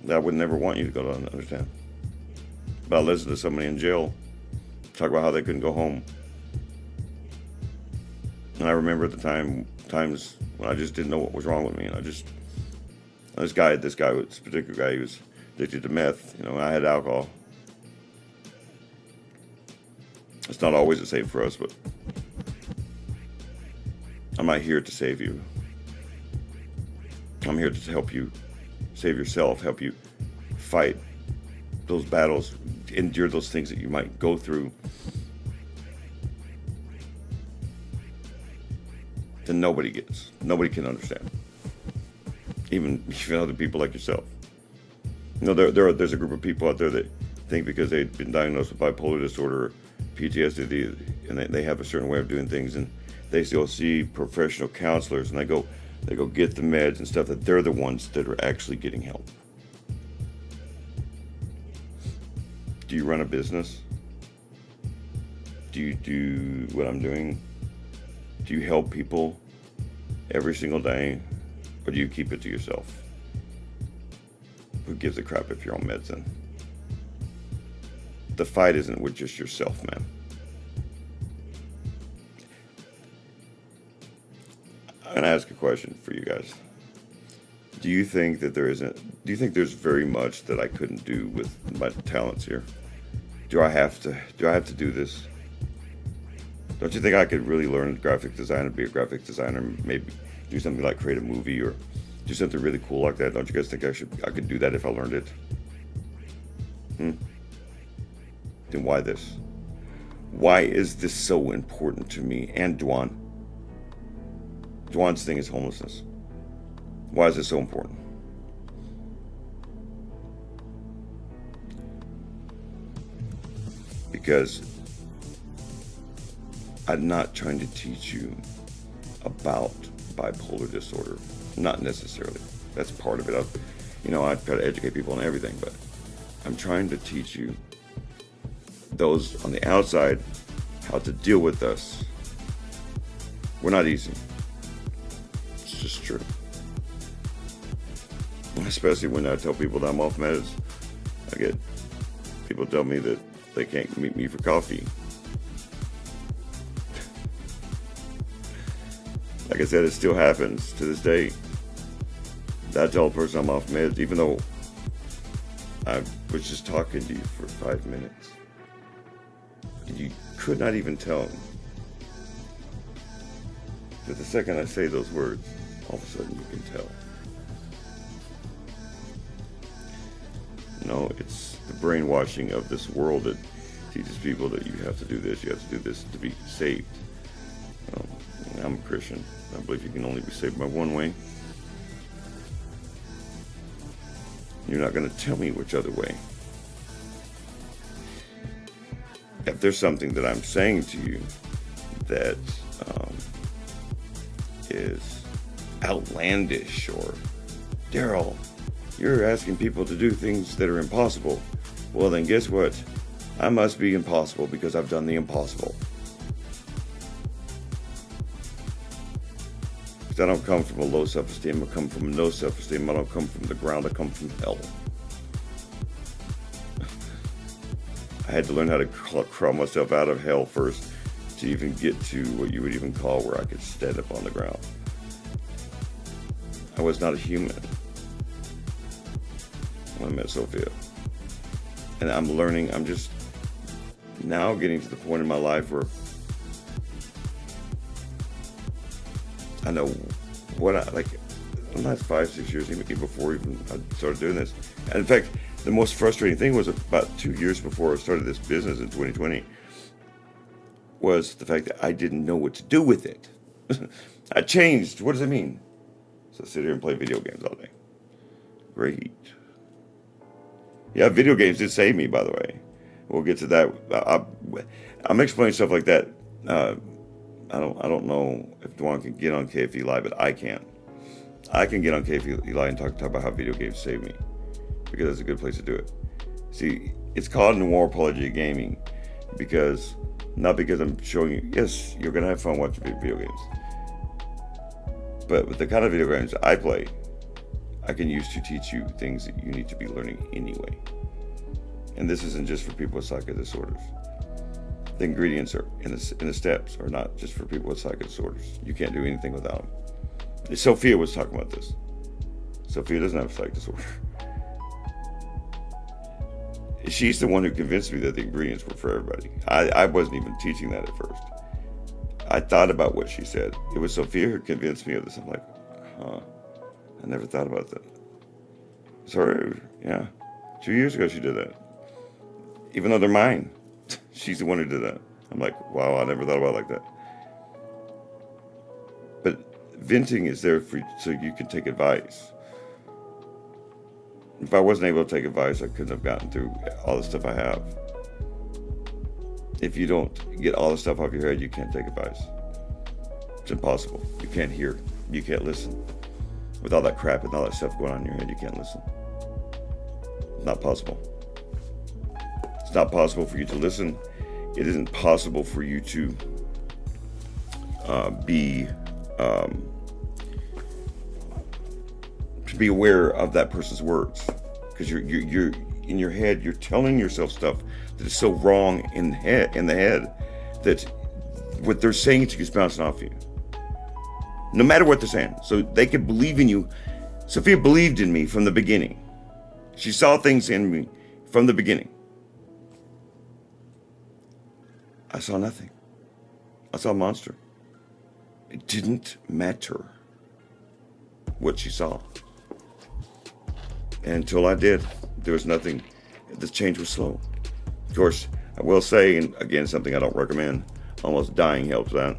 That I would never want you to go to understand. But I listened to somebody in jail talk about how they couldn't go home. And I remember at the times when I just didn't know what was wrong with me. And this particular guy, he was addicted to meth. I had alcohol. It's not always the same for us, but I'm not here to save you. I'm here to help you save yourself, help you fight those battles, endure those things that you might go through. That nobody gets. Nobody can understand. Even other people like yourself. There's a group of people out there that think because they've been diagnosed with bipolar disorder or PTSD, and they have a certain way of doing things, and they still see professional counselors and they go get the meds and stuff, that they're the ones that are actually getting help. Do you run a business? Do you do what I'm doing? Do you help people every single day? Or do you keep it to yourself? Who gives a crap if you're on medicine? The fight isn't with just yourself, man. I'm going to ask a question for you guys. Do you think there's very much that I couldn't do with my talents here? Do I have to do this? Don't you think I could really learn graphic design and be a graphic designer, maybe do something like create a movie or do something really cool like that? Don't you guys think I could do that if I learned it? Then why this? Why is this so important to me and Dwan? Dwan's thing is homelessness. Why is it so important? Because I'm not trying to teach you about bipolar disorder. Not necessarily. That's part of it. I try to educate people on everything, but I'm trying to teach you, those on the outside, how to deal with us. We're not easy. It's just true. Especially when I tell people that I'm off meds. I get people tell me that they can't meet me for coffee. Like I said, it still happens to this day. I tell a person I'm off meds, even though I was just talking to you for 5 minutes. You could not even tell them. But the second I say those words, all of a sudden you can tell. No, it's the brainwashing of this world that teaches people that you have to do this, you have to do this to be saved. I'm a Christian. I believe you can only be saved by one way. You're not going to tell me which other way. If there's something that I'm saying to you that is outlandish, or Daryl, you're asking people to do things that are impossible, well then guess what? I must be impossible because I've done the impossible. I don't come from a low self-esteem. I come from no self-esteem. I don't come from the ground. I come from hell. I had to learn how to crawl myself out of hell first to even get to what you would even call where I could stand up on the ground. I was not a human when I met Sophia. And I'm learning. I'm just now getting to the point in my life where I know what the last 5-6 years, even before I started doing this. And in fact, the most frustrating thing was about 2 years before I started this business in 2020 was the fact that I didn't know what to do with it. I changed. What does it mean? So I sit here and play video games all day. Great. Yeah, video games did save me, by the way. We'll get to that. I'm explaining stuff like that. I don't know if Dwan can get on KFE Live, but I can. I can get on KFE Live and talk about how video games save me, because that's a good place to do it. See, it's called Noir Apology Gaming not because I'm showing you, yes, you're going to have fun watching video games. But with the kind of video games I play, I can use to teach you things that you need to be learning anyway. And this isn't just for people with psychic disorders. The ingredients are in the steps are not just for people with psychic disorders. You can't do anything without them. Sophia was talking about this. Sophia doesn't have a psychic disorder. She's the one who convinced me that the ingredients were for everybody. I wasn't even teaching that at first. I thought about what she said. It was Sophia who convinced me of this. I'm like, I never thought about that. Sorry, yeah. 2 years ago she did that. Even though they're mine. She's the one who did that. I'm like, wow, I never thought about it like that. But venting is there so you can take advice. If I wasn't able to take advice, I couldn't have gotten through all the stuff I have. If you don't get all the stuff off your head, you can't take advice. It's impossible. You can't hear. You can't listen. With all that crap and all that stuff going on in your head, you can't listen. Not possible. It's not possible for you to listen. It isn't possible for you to be aware of that person's words, because you're in your head. You're telling yourself stuff that is so wrong in the head that what they're saying to you is bouncing off you, no matter what they're saying. So they could believe in you. Sophia believed in me from the beginning. She saw things in me from the beginning. I saw nothing. I saw a monster. It didn't matter what she saw. And until I did, there was nothing. The change was slow. Of course, I will say, and again, something I don't recommend, almost dying helps out.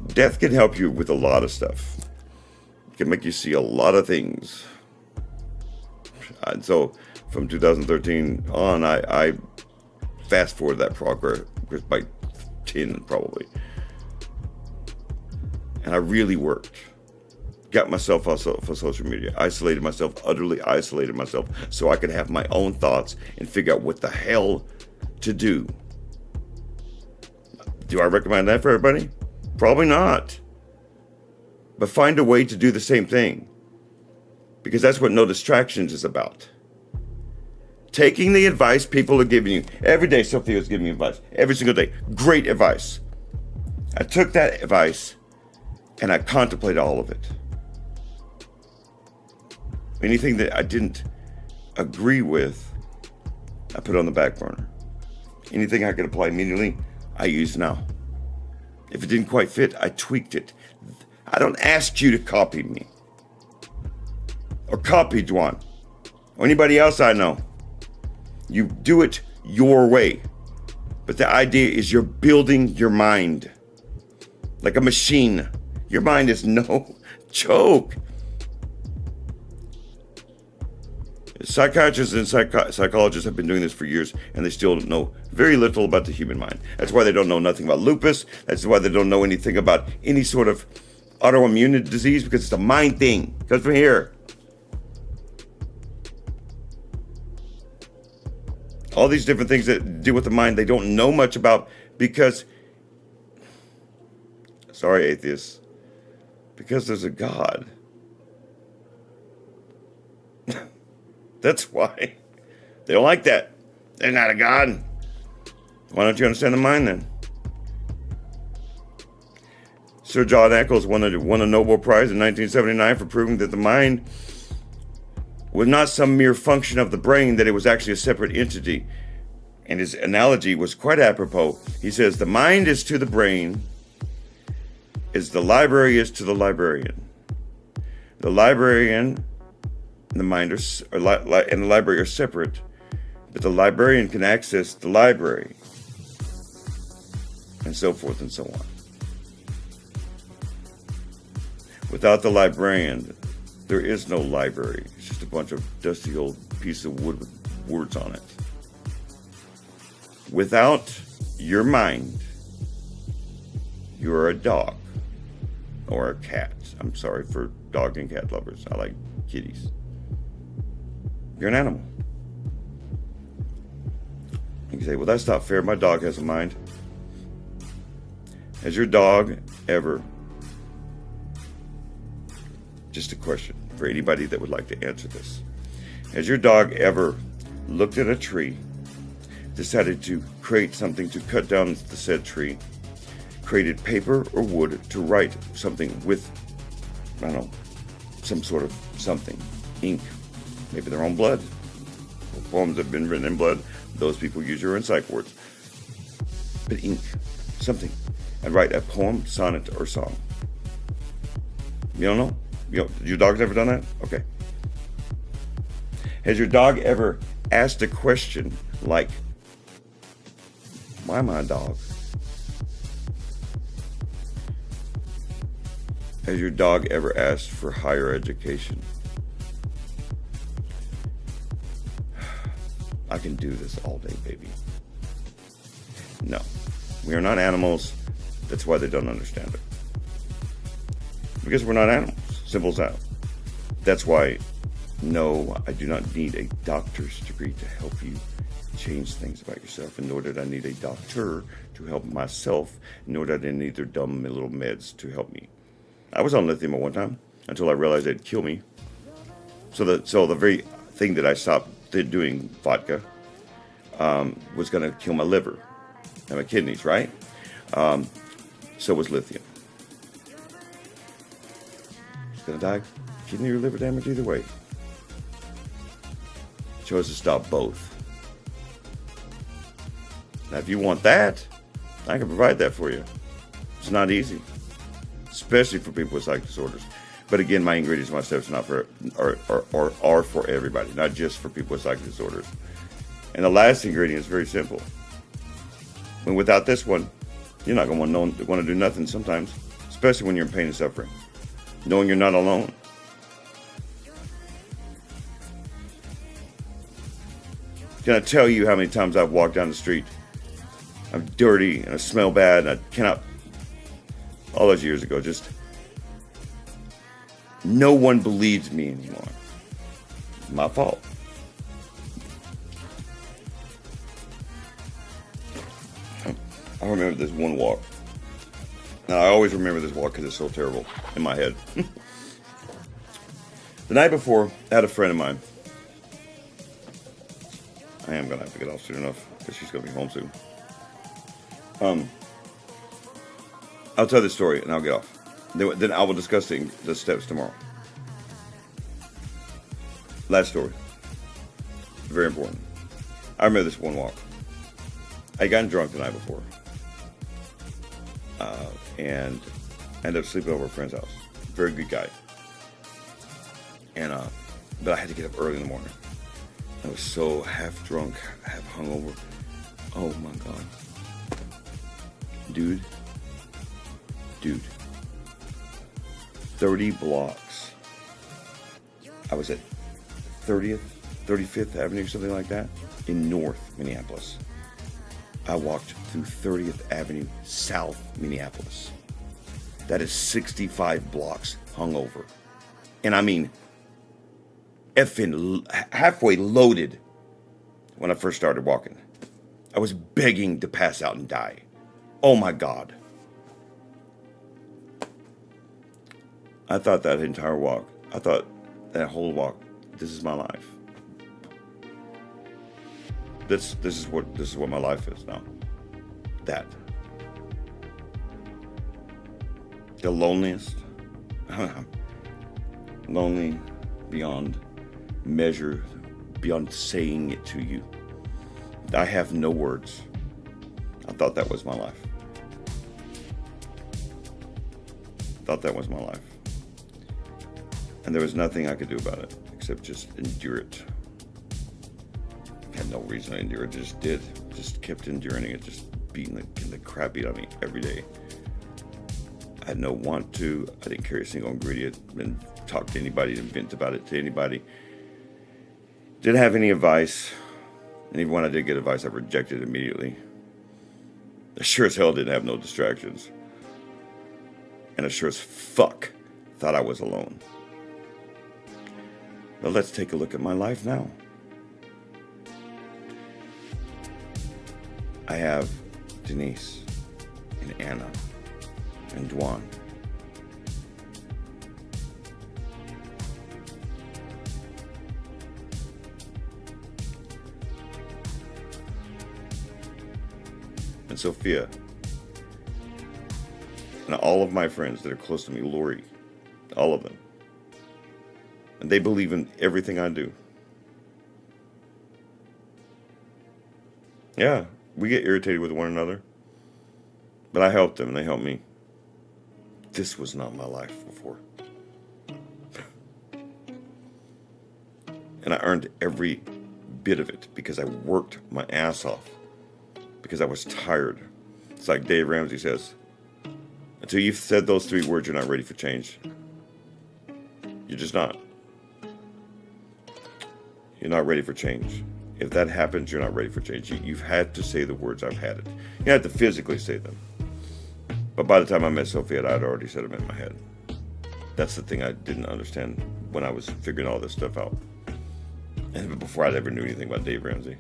Death can help you with a lot of stuff. It can make you see a lot of things. And so from 2013 on, I fast forward that progress by 10 probably. And I really worked. Got myself off of social media. Utterly isolated myself so I could have my own thoughts and figure out what the hell to do. Do I recommend that for everybody? Probably not. But find a way to do the same thing. Because that's what No Distractions is about. Taking the advice people are giving you. Every day Sophia is giving me advice. Every single day. Great advice. I took that advice and I contemplated all of it. Anything that I didn't agree with, I put on the back burner. Anything I could apply immediately, I use now. If it didn't quite fit, I tweaked it. I don't ask you to copy me. Or copy Dwan. Or anybody else I know. You do it your way. But the idea is you're building your mind. Like a machine. Your mind is no joke. Psychiatrists and psychologists have been doing this for years, and they still know very little about the human mind. That's why they don't know nothing about lupus. That's why they don't know anything about any sort of autoimmune disease, because it's a mind thing. It comes from here. All these different things that deal with the mind, they don't know much about because, sorry, atheists, because there's a God. That's why. They don't like that. They're not a God. Why don't you understand the mind then? Sir John Eccles won a Nobel Prize in 1979 for proving that the mind was not some mere function of the brain, that it was actually a separate entity. And his analogy was quite apropos. He says, the mind is to the brain as the library is to the librarian. The librarian and the mind and the library are separate, but the librarian can access the library, and so forth and so on. Without the librarian, there is no library. It's just a bunch of dusty old pieces of wood with words on it. Without your mind, you're a dog or a cat. I'm sorry for dog and cat lovers. I like kitties. You're an animal. You can say, well, that's not fair. My dog has a mind. Has your dog ever, just a question for anybody that would like to answer this, has your dog ever looked at a tree, decided to create something to cut down the said tree, created paper or wood to write something with, I don't know, some sort of something, ink, maybe their own blood? Poems have been written in blood. Those people use your own psych words. But ink, something, and write a poem, sonnet, or song. You don't know? Your dog's ever done that? Okay. Has your dog ever asked a question like, why am I a dog? Has your dog ever asked for higher education? I can do this all day, baby. No, we are not animals. That's why they don't understand it. Because we're not animals. Simple as that. That's why, no, I do not need a doctor's degree to help you change things about yourself, and nor did I need a doctor to help myself, nor did I need their dumb little meds to help me. I was on lithium at one time until I realized it'd kill me. So the very thing that I stopped doing vodka was going to kill my liver and my kidneys, right? So was lithium. It's going to die, kidney or liver damage either way. Chose to stop both. Now, if you want that, I can provide that for you. It's not easy, especially for people with psych disorders. But again, my ingredients, my steps, not for are for everybody, not just for people with psych disorders. And the last ingredient is very simple. When without this one, you're not going to want to do nothing sometimes, especially when you're in pain and suffering, knowing you're not alone. Can I tell you how many times I've walked down the street? I'm dirty and I smell bad and I cannot, all those years ago, just no one believes me anymore. My fault. I remember this one walk. Now, I always remember this walk because it's so terrible in my head. The night before, I had a friend of mine. I am going to have to get off soon enough because she's going to be home soon. I'll tell this story and I'll get off. Then I will discuss the steps tomorrow. Last story. Very important. I remember this one walk. I got drunk the night before. And ended up sleeping over at a friend's house. Very good guy. And but I had to get up early in the morning. I was so half drunk, half hungover. Oh my God. Dude. 30 blocks. I was at 35th Avenue, something like that, in North Minneapolis. I walked through 30th Avenue, South Minneapolis. That is 65 blocks hungover. And I mean, effing halfway loaded when I first started walking. I was begging to pass out and die. Oh my God. I thought that entire walk, I thought that whole walk, this is my life. This is what my life is now. That. The loneliest. Lonely beyond measure, beyond saying it to you. I have no words. I thought that was my life. Thought that was my life. And there was nothing I could do about it except just endure it. Had no reason to endure it, just did. Just kept enduring it, just beating the crap beat out of me every day. I had no want to. I didn't carry a single ingredient. Didn't talk to anybody, didn't vent about it to anybody. Didn't have any advice. And even when I did get advice, I rejected it immediately. I sure as hell didn't have no distractions. And I sure as fuck thought I was alone. But let's take a look at my life now. I have Denise and Anna and Dwan. And Sophia. And all of my friends that are close to me, Lori, all of them. And they believe in everything I do. Yeah, we get irritated with one another. But I help them and they help me. This was not my life before. And I earned every bit of it because I worked my ass off. Because I was tired. It's like Dave Ramsey says, until you've said those 3 words, you're not ready for change. You're just not. You're not ready for change. If that happens, you're not ready for change. You've had to say the words, I've had it. You have to physically say them. But by the time I met Sophia, I'd already set them in my head. That's the thing I didn't understand when I was figuring all this stuff out. And before I ever knew anything about Dave Ramsey,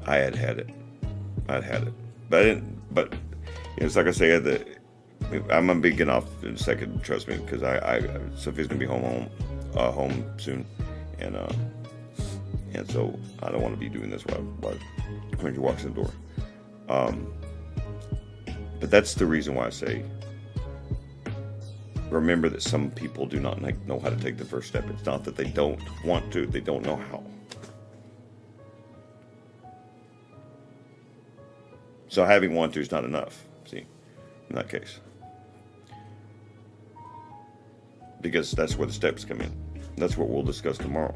I had it. I'd had it. But I didn't, but it's like I say, I'm gonna be getting off in a second, trust me, because Sophia's gonna be home soon, and so I don't want to be doing this when she walks in the door. But that's the reason why I say, remember that some people do not know how to take the first step. It's not that they don't want to; they don't know how. So having want to is not enough. See, in that case. Because that's where the steps come in. That's what we'll discuss tomorrow.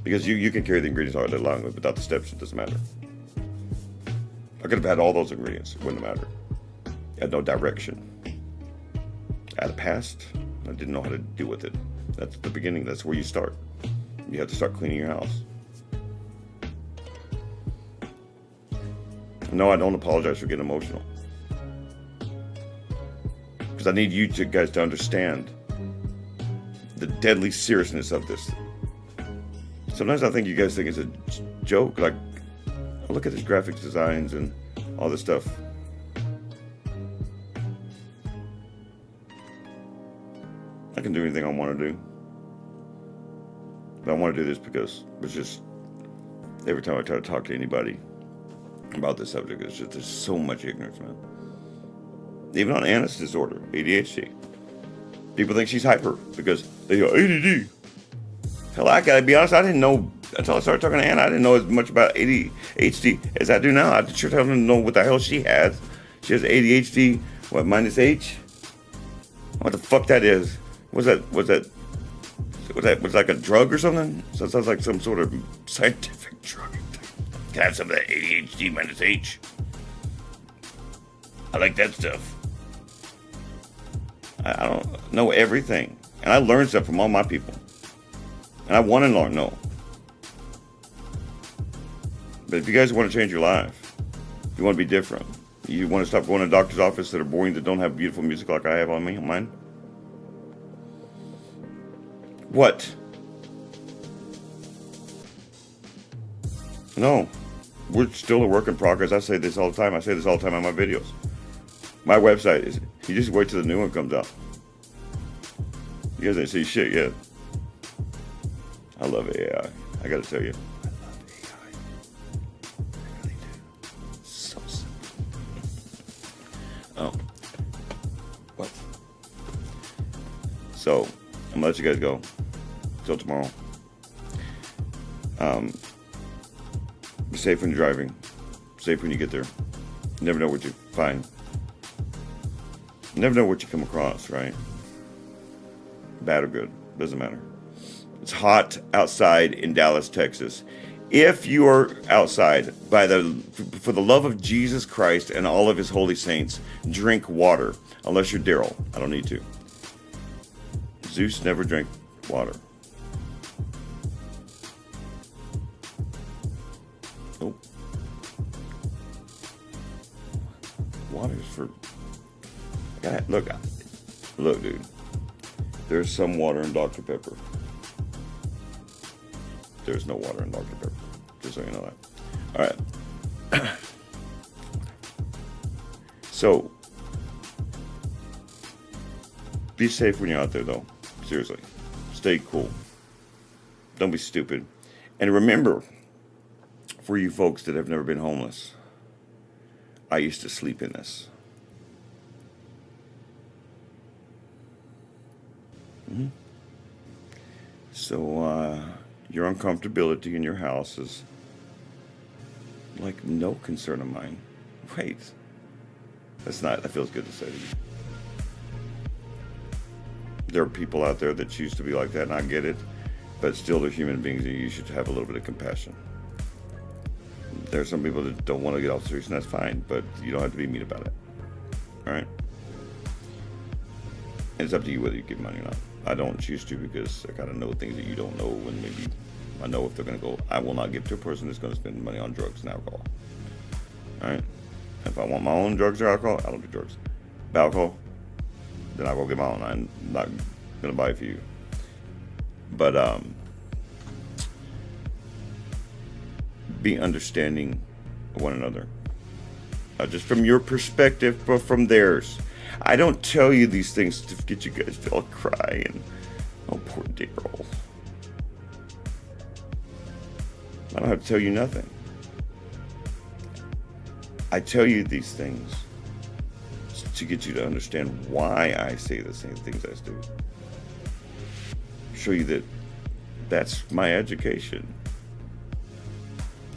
Because you can carry the ingredients all day long, but without the steps, it doesn't matter. I could have had all those ingredients. It wouldn't have mattered. I had no direction. I had a past. I didn't know how to deal with it. That's the beginning. That's where you start. You have to start cleaning your house. No, I don't apologize for getting emotional. Because I need you guys to understand the deadly seriousness of this. Sometimes I think you guys think it's a joke. Like, I look at these graphic designs and all this stuff. I can do anything I want to do. But I want to do this because it's just, every time I try to talk to anybody about this subject, it's just, there's so much ignorance, man. Even on Anna's disorder, ADHD. People think she's hyper because they go, ADD. Hell, I gotta be honest, I didn't know, until I started talking to Anna, I didn't know as much about ADHD as I do now. I sure don't know what the hell she has. She has ADHD, what, minus H? What the fuck that is? Was that like a drug or something? So it sounds like some sort of scientific drug. Can I have some of that ADHD minus H? I like that stuff. I don't know everything. And I learned stuff from all my people. And I want to learn, no. But if you guys want to change your life, if you want to be different, you want to stop going to doctor's office that are boring, that don't have beautiful music like I have on mine. What? No. We're still a work in progress. I say this all the time. I say this all the time on my videos. My website is, you just wait till the new one comes out. You guys ain't see shit yet. I love AI. I gotta tell you. I love AI. I really do. So simple. Oh. What? So, I'm gonna let you guys go. Till tomorrow. Be safe when you're driving. Safe when you get there. You never know what you find. You never know what you come across, right? Bad or good. Doesn't matter. It's hot outside in Dallas, Texas. If you are outside, for the love of Jesus Christ and all of his holy saints, drink water. Unless you're Daryl. I don't need to. Zeus never drank water. Nope. Water's for... Look, dude. There's some water in Dr. Pepper. There's no water in Dr. Pepper. Just so you know that. All right. So, be safe when you're out there, though. Seriously. Stay cool. Don't be stupid. And remember, for you folks that have never been homeless, I used to sleep in this. Mm-hmm. So, your uncomfortability in your house is like no concern of mine. Wait. That feels good to say to you. There are people out there that choose to be like that, and I get it, but still they're human beings, and you should have a little bit of compassion. There are some people that don't want to get off the streets, and that's fine, but you don't have to be mean about it. All right? And it's up to you whether you give money or not. I don't choose to because I kind of know things that you don't know, and maybe I know if they're going to go. I will not give to a person that's going to spend money on drugs and alcohol. All right? If I want my own drugs or alcohol, I don't do drugs. alcohol, then I'll go get my own. I'm not going to buy it for you. But be understanding of one another. Just from your perspective, but from theirs. I don't tell you these things to get you guys to all cry and, oh, poor Daryl. I don't have to tell you nothing. I tell you these things to get you to understand why I say the same things I do. Show you that that's my education.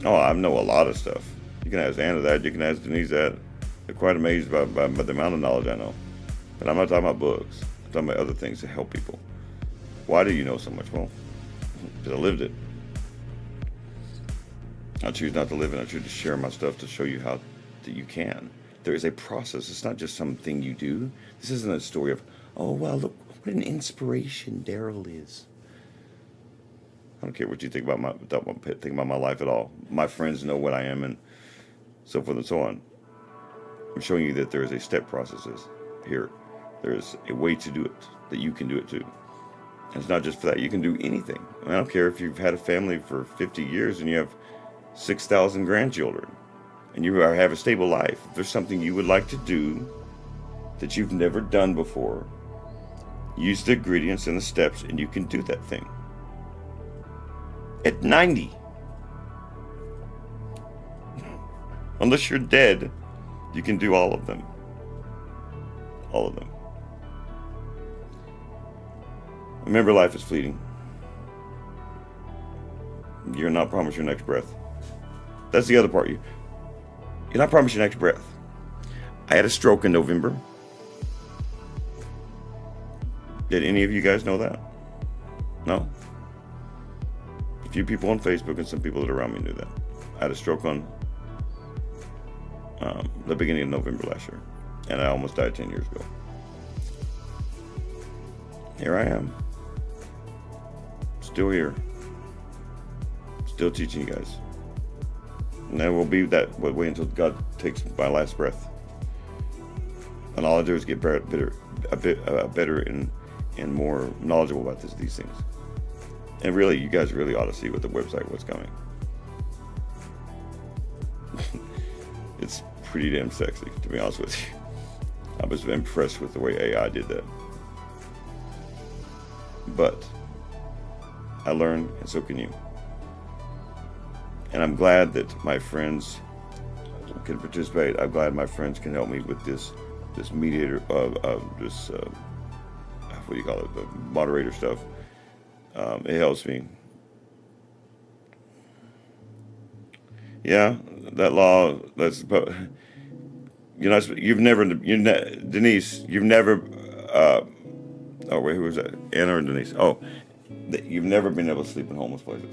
Oh, I know a lot of stuff. You can ask Anna that. You can ask Denise that. They're quite amazed by the amount of knowledge I know. But I'm not talking about books. I'm talking about other things to help people. Why do you know so much? Well, because I lived it. I choose not to live it. I choose to share my stuff to show you how that you can. There is a process. It's not just something you do. This isn't a story of, oh, well, look what an inspiration Daryl is. I don't care what you think about my life at all. My friends know what I am and so forth and so on. I'm showing you that there is a step processes here. There is a way to do it, that you can do it too. And it's not just for that. You can do anything. I don't care if you've had a family for 50 years and you have 6,000 grandchildren and you have a stable life. If there's something you would like to do that you've never done before, use the ingredients and the steps and you can do that thing. At 90. Unless you're dead, you can do all of them. All of them. Remember, life is fleeting. You're not promised your next breath. That's the other part. You're not promised your next breath. I had a stroke in November. Did any of you guys know that? No? A few people on Facebook and some people that are around me knew that. I had a stroke on the beginning of November last year. And I almost died 10 years ago. Here I am. Still here. Still teaching you guys. And I will be that way until God takes my last breath. And all I do is get better and more knowledgeable about these things. And really, you guys really ought to see with the website what's coming. It's pretty damn sexy, to be honest with you. I was impressed with the way AI did that. But I learned, and so can you. And I'm glad that my friends can participate. I'm glad my friends can help me with this mediator of this, what do you call it, the moderator stuff. It helps me. Yeah, that law, Denise, you've never, oh wait, who was that? Anna or Denise? Oh, you've never been able to sleep in homeless places.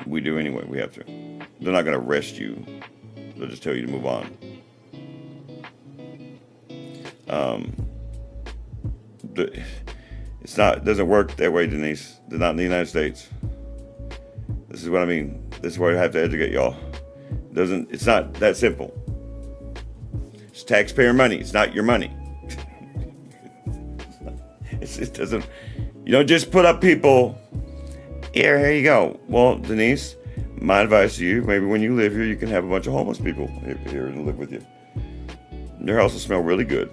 We do anyway, we have to. They're not going to arrest you. They'll just tell you to move on. It doesn't work that way, Denise. They're not in the United States. This is what I mean. This is where I have to educate y'all. It's not that simple. It's taxpayer money. It's not your money. It doesn't, you don't just put up people, here you go. Well, Denise, my advice to you, maybe when you live here, you can have a bunch of homeless people here and live with you. Their house will smell really good.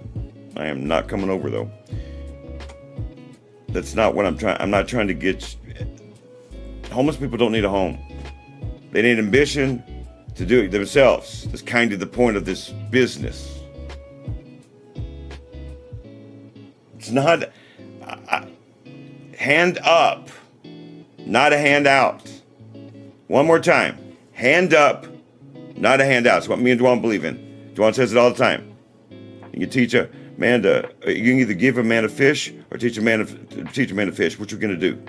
I am not coming over, though. That's not what I'm not trying to get. Homeless people don't need a home. They need ambition to do it themselves. That's kind of the point of this business. It's not hand up, not a handout. One more time. Hand up, not a handout. It's what me and Dwan believe in. Dwan says it all the time. You can teach a man to, you can either give a man a fish or teach a man to fish. What you're going to do?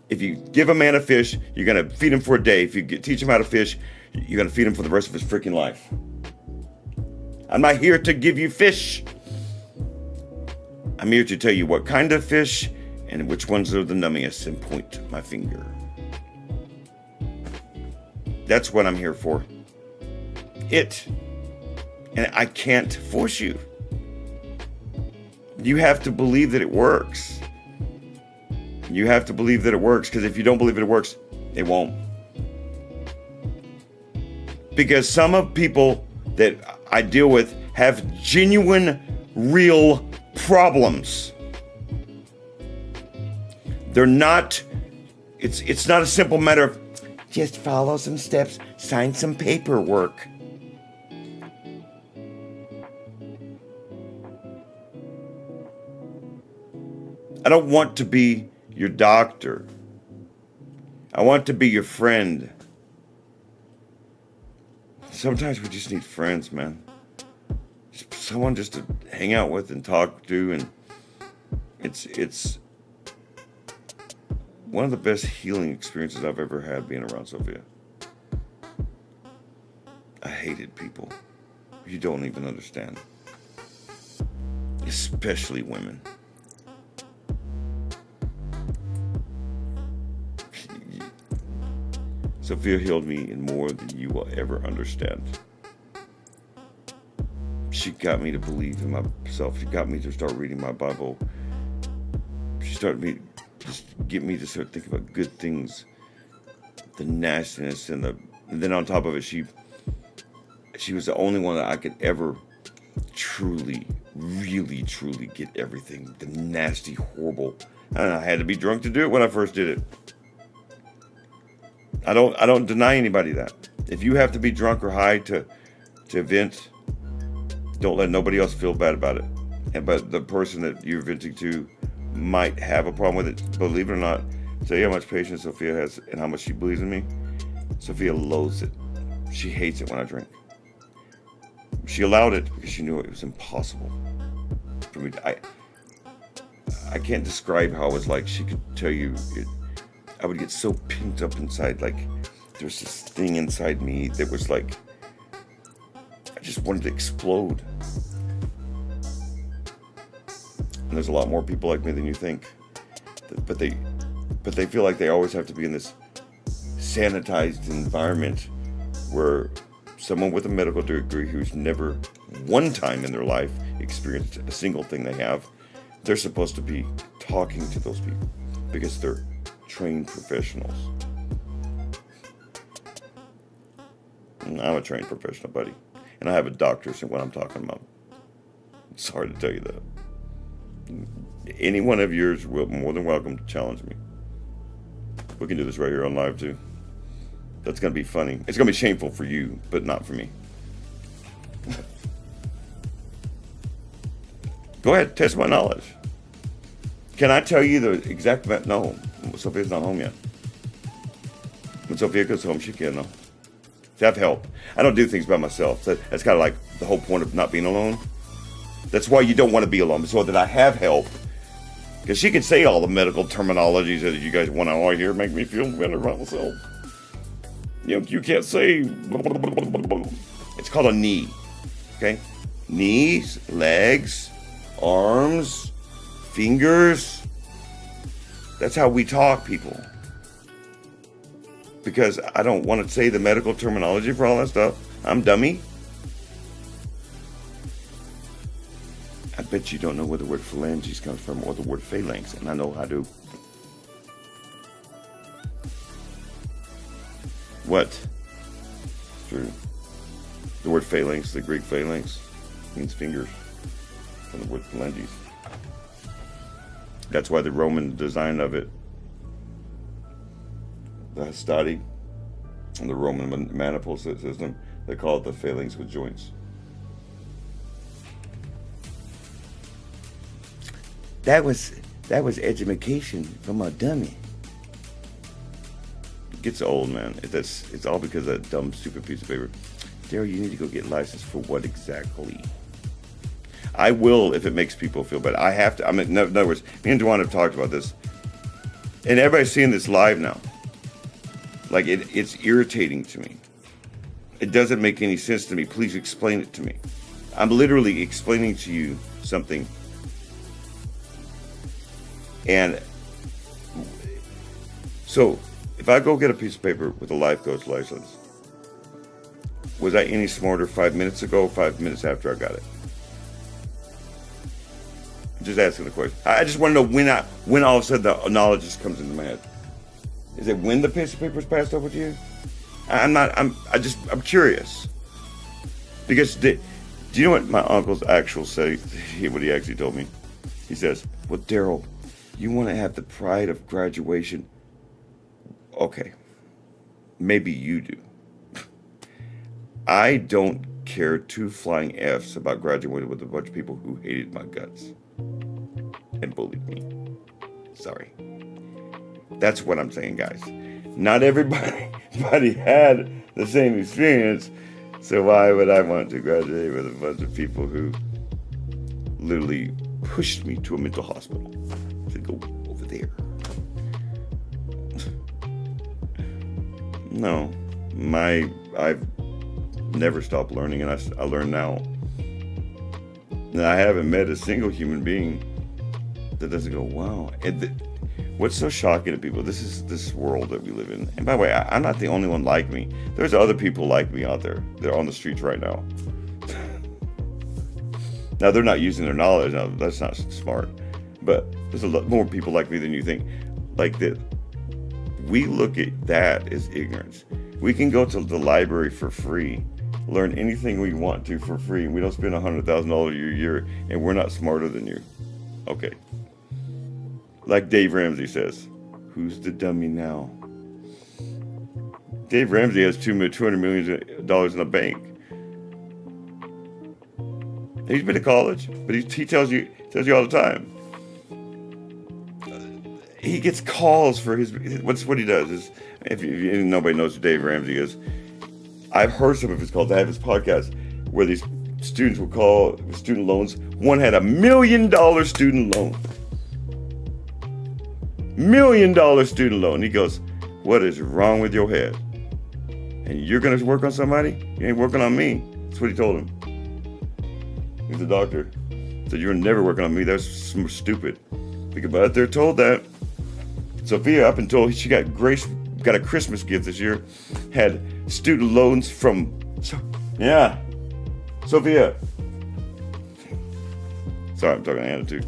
If you give a man a fish, you're going to feed him for a day. If you teach him how to fish, you're going to feed him for the rest of his freaking life. I'm not here to give you fish. I'm here to tell you what kind of fish and which ones are the nummiest and point my finger. That's what I'm here for. And I can't force you. You have to believe that it works. You have to believe that it works, because if you don't believe it works, it won't. Because some of people that I deal with have genuine, real problems. They're not, it's not a simple matter of just follow some steps, sign some paperwork. I don't want to be your doctor. I want to be your friend. Sometimes we just need friends, man. Just someone just to hang out with and talk to, and it's one of the best healing experiences I've ever had being around Sophia. I hated people. You don't even understand. Especially women. Sophia healed me in more than you will ever understand. She got me to believe in myself. She got me to start reading my Bible. She started me, just get me to start thinking about good things, the nastiness, and then on top of it, she was the only one that I could ever truly, really, truly get everything, the nasty, horrible. And I had to be drunk to do it when I first did it. I don't deny anybody that. If you have to be drunk or high to vent, don't let nobody else feel bad about it. But the person that you're venting to might have a problem with it. Believe it or not, tell you how much patience Sophia has and how much she believes in me. Sophia loathes it. She hates it when I drink. She allowed it because she knew it was impossible for me to, I can't describe how it was like. She could tell you I would get so pinked up inside, like there's this thing inside me that was like, I just wanted to explode. And there's a lot more people like me than you think, but they feel like they always have to be in this sanitized environment where someone with a medical degree who's never one time in their life experienced a single thing they have, they're supposed to be talking to those people because they're trained professionals. And I'm a trained professional, buddy. And I have a doctorate in what I'm talking about. It's hard to tell you that. Any one of yours will more than welcome to challenge me. We can do this right here on live too. That's going to be funny. It's going to be shameful for you, but not for me. Go ahead, test my knowledge. Can I tell you the exact... No, Sophia's not home yet. When Sophia goes home, she can, though. To have help. I don't do things by myself. That's kind of like the whole point of not being alone. That's why you don't want to be alone, so that I have help. Because she can say all the medical terminologies that you guys want to hear, make me feel better about myself. You know, you can't say... It's called a knee. Okay? Knees, legs, arms, fingers. That's how we talk, people. Because I don't want to say the medical terminology for all that stuff. I'm dummy. I bet you don't know where the word phalanges comes from or the word phalanx, and I know I do. What? It's true. The word phalanx, the Greek phalanx, means fingers, from the word phalanges. That's why the Roman design of it, the hastati, and the Roman manifold system, they call it the phalanx with joints. That was education from a dummy. It gets old, man. It's all because of that dumb, stupid piece of paper. Daryl, you need to go get licensed for what exactly? I will if it makes people feel better. I have to. I mean, in other words, me and Duane have talked about this, and everybody's seeing this live now. Like it's irritating to me. It doesn't make any sense to me. Please explain it to me. I'm literally explaining to you something. And so if I go get a piece of paper with a life coach license, Was I any smarter 5 minutes ago or 5 minutes after I got it? Just asking the question. I just want to know when all of a sudden the knowledge just comes into my head. Is it when the piece of paper is passed over to you? I'm curious. Because do you know what my uncle's what he actually told me? He says, well, Daryl, you want to have the pride of graduation? Okay, maybe you do. I don't care two flying F's about graduating with a bunch of people who hated my guts and bullied me. Sorry. That's what I'm saying, guys. Not everybody had the same experience, so why would I want to graduate with a bunch of people who literally pushed me to a mental hospital? To go over there. No, I've never stopped learning, and I learn now. And I haven't met a single human being that doesn't go, wow. What's so shocking to people, this is this world that we live in. And by the way, I'm not the only one like me. There's other people like me out there. They're on the streets right now. Now, they're not using their knowledge. Now, that's not smart. But there's a lot more people like me than you think. Like that. We look at that as ignorance. We can go to the library for free, learn anything we want to for free, and we don't spend $100,000 a year, and we're not smarter than you. Okay. Like Dave Ramsey says, who's the dummy now? Dave Ramsey has $200 million in the bank. He's been to college, but he tells you all the time. He gets calls for what he does is, if nobody knows who Dave Ramsey is, I've heard some of his calls. I have his podcast where these students will call student loans. One had $1 million student loan. $1 million student loan. He goes, what is wrong with your head? And you're going to work on somebody? You ain't working on me. That's what he told him. He's a doctor. He said, you're never working on me. That's stupid. But they're told that. Sophia, I've been told she got a Christmas gift this year, had student loans from, Sophia. Sorry, I'm talking attitude.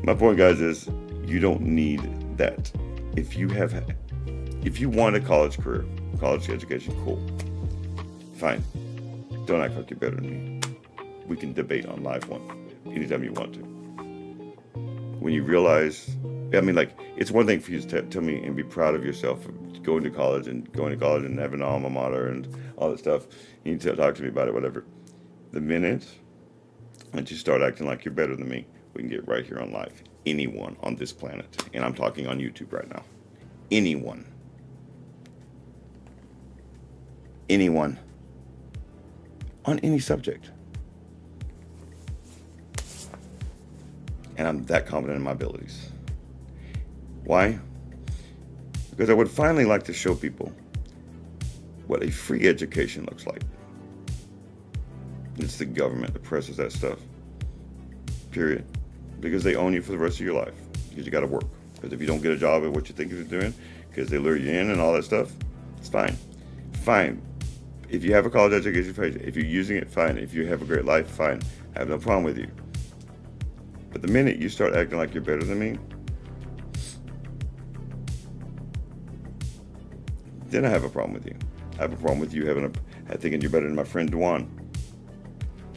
My point, guys, is you don't need that. If you want a college career, college education, cool. Fine. Don't act like you're better than me. We can debate on live one anytime you want to. When you realize, it's one thing for you to tell me and be proud of yourself for going to college and having an alma mater and all that stuff. You need to talk to me about it, whatever. The minute that you start acting like you're better than me, we can get right here on live. Anyone on this planet, and I'm talking on YouTube right now. Anyone on any subject. And I'm that confident in my abilities. Why? Because I would finally like to show people what a free education looks like. It's the government that presses that stuff. Period. Because they own you for the rest of your life. Because you got to work. Because if you don't get a job at what you think you're doing, because they lure you in and all that stuff, it's fine. Fine. If you have a college education, fine. If you're using it, fine. If you have a great life, fine. I have no problem with you. But the minute you start acting like you're better than me, then I have a problem with you. I have a problem with you thinking you're better than my friend Dwan,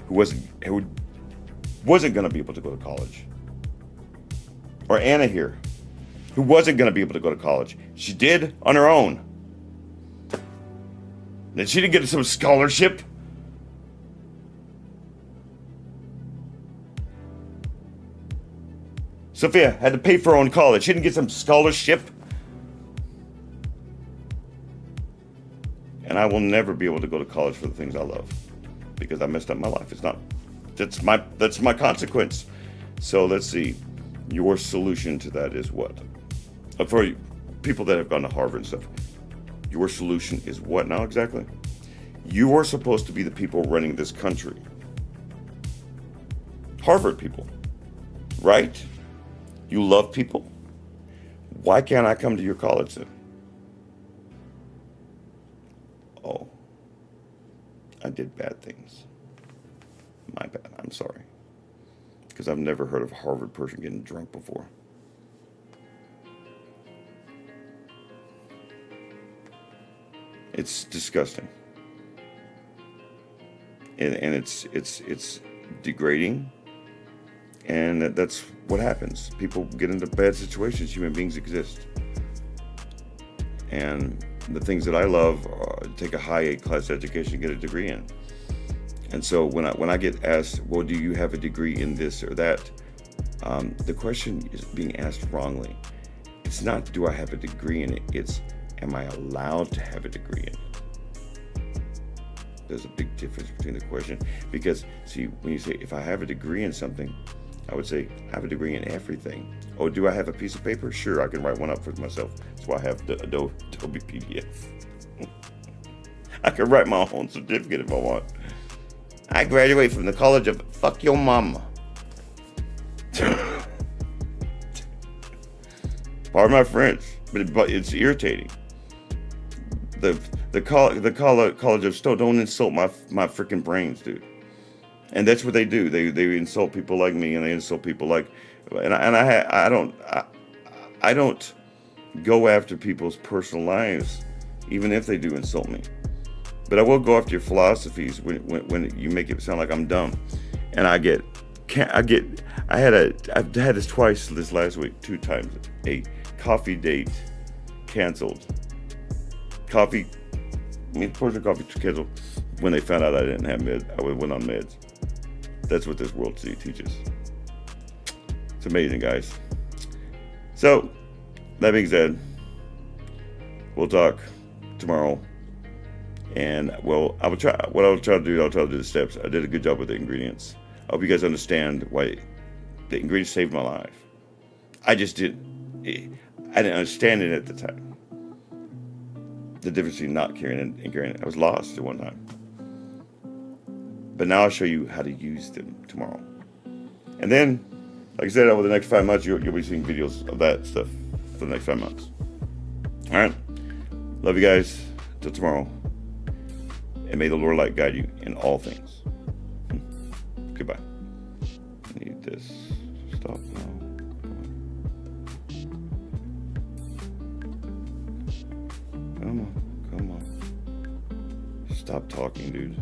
who wasn't going to be able to go to college. Or Anna here, who wasn't going to be able to go to college. She did on her own. Then she didn't get some scholarship. Sophia had to pay for her own college. She didn't get some scholarship. And I will never be able to go to college for the things I love because I messed up my life. That's my consequence. So let's see. Your solution to that is what? For people that have gone to Harvard and stuff, your solution is what now exactly? You are supposed to be the people running this country. Harvard people, right? You love people. Why can't I come to your college then? I did bad things. My bad. I'm sorry. Because I've never heard of a Harvard person getting drunk before. It's disgusting. And it's degrading. And that's what happens. People get into bad situations. Human beings exist. And the things that I love take a high class education, get a degree in. And so when I get asked, well, do you have a degree in this or that? The question is being asked wrongly. It's not, do I have a degree in it? It's, am I allowed to have a degree in it? There's a big difference between the question. Because, see, when you say, if I have a degree in something, I would say, I have a degree in everything. Oh, do I have a piece of paper? Sure, I can write one up for myself. That's why I have the Adobe PDF. I can write my own certificate if I want. I graduate from the College of Fuck Your Mama. Pardon my French, but it's irritating. The College of Stowe, don't insult my freaking brains, dude. And that's what they do. They insult people like me, and they insult people like, and I don't go after people's personal lives, even if they do insult me. But I will go after your philosophies when you make it sound like I'm dumb. And I've had this twice this last week, 2 times. A coffee date canceled. Portion of coffee canceled when they found out I didn't have meds. I went on meds. That's what this world teaches. It's amazing, guys. So, that being said, we'll talk tomorrow. And, well, I'll try to do the steps. I did a good job with the ingredients. I hope you guys understand why the ingredients saved my life. I didn't understand it at the time. The difference between not carrying and carrying. I was lost at one time. But now I'll show you how to use them tomorrow. And then, like I said, over the next 5 months, you'll be seeing videos of that stuff for the next 5 months. All right? Love you guys. Till tomorrow. And may the Lord light guide you in all things. Goodbye. I need this. Stop now. Come on. Stop talking, dude.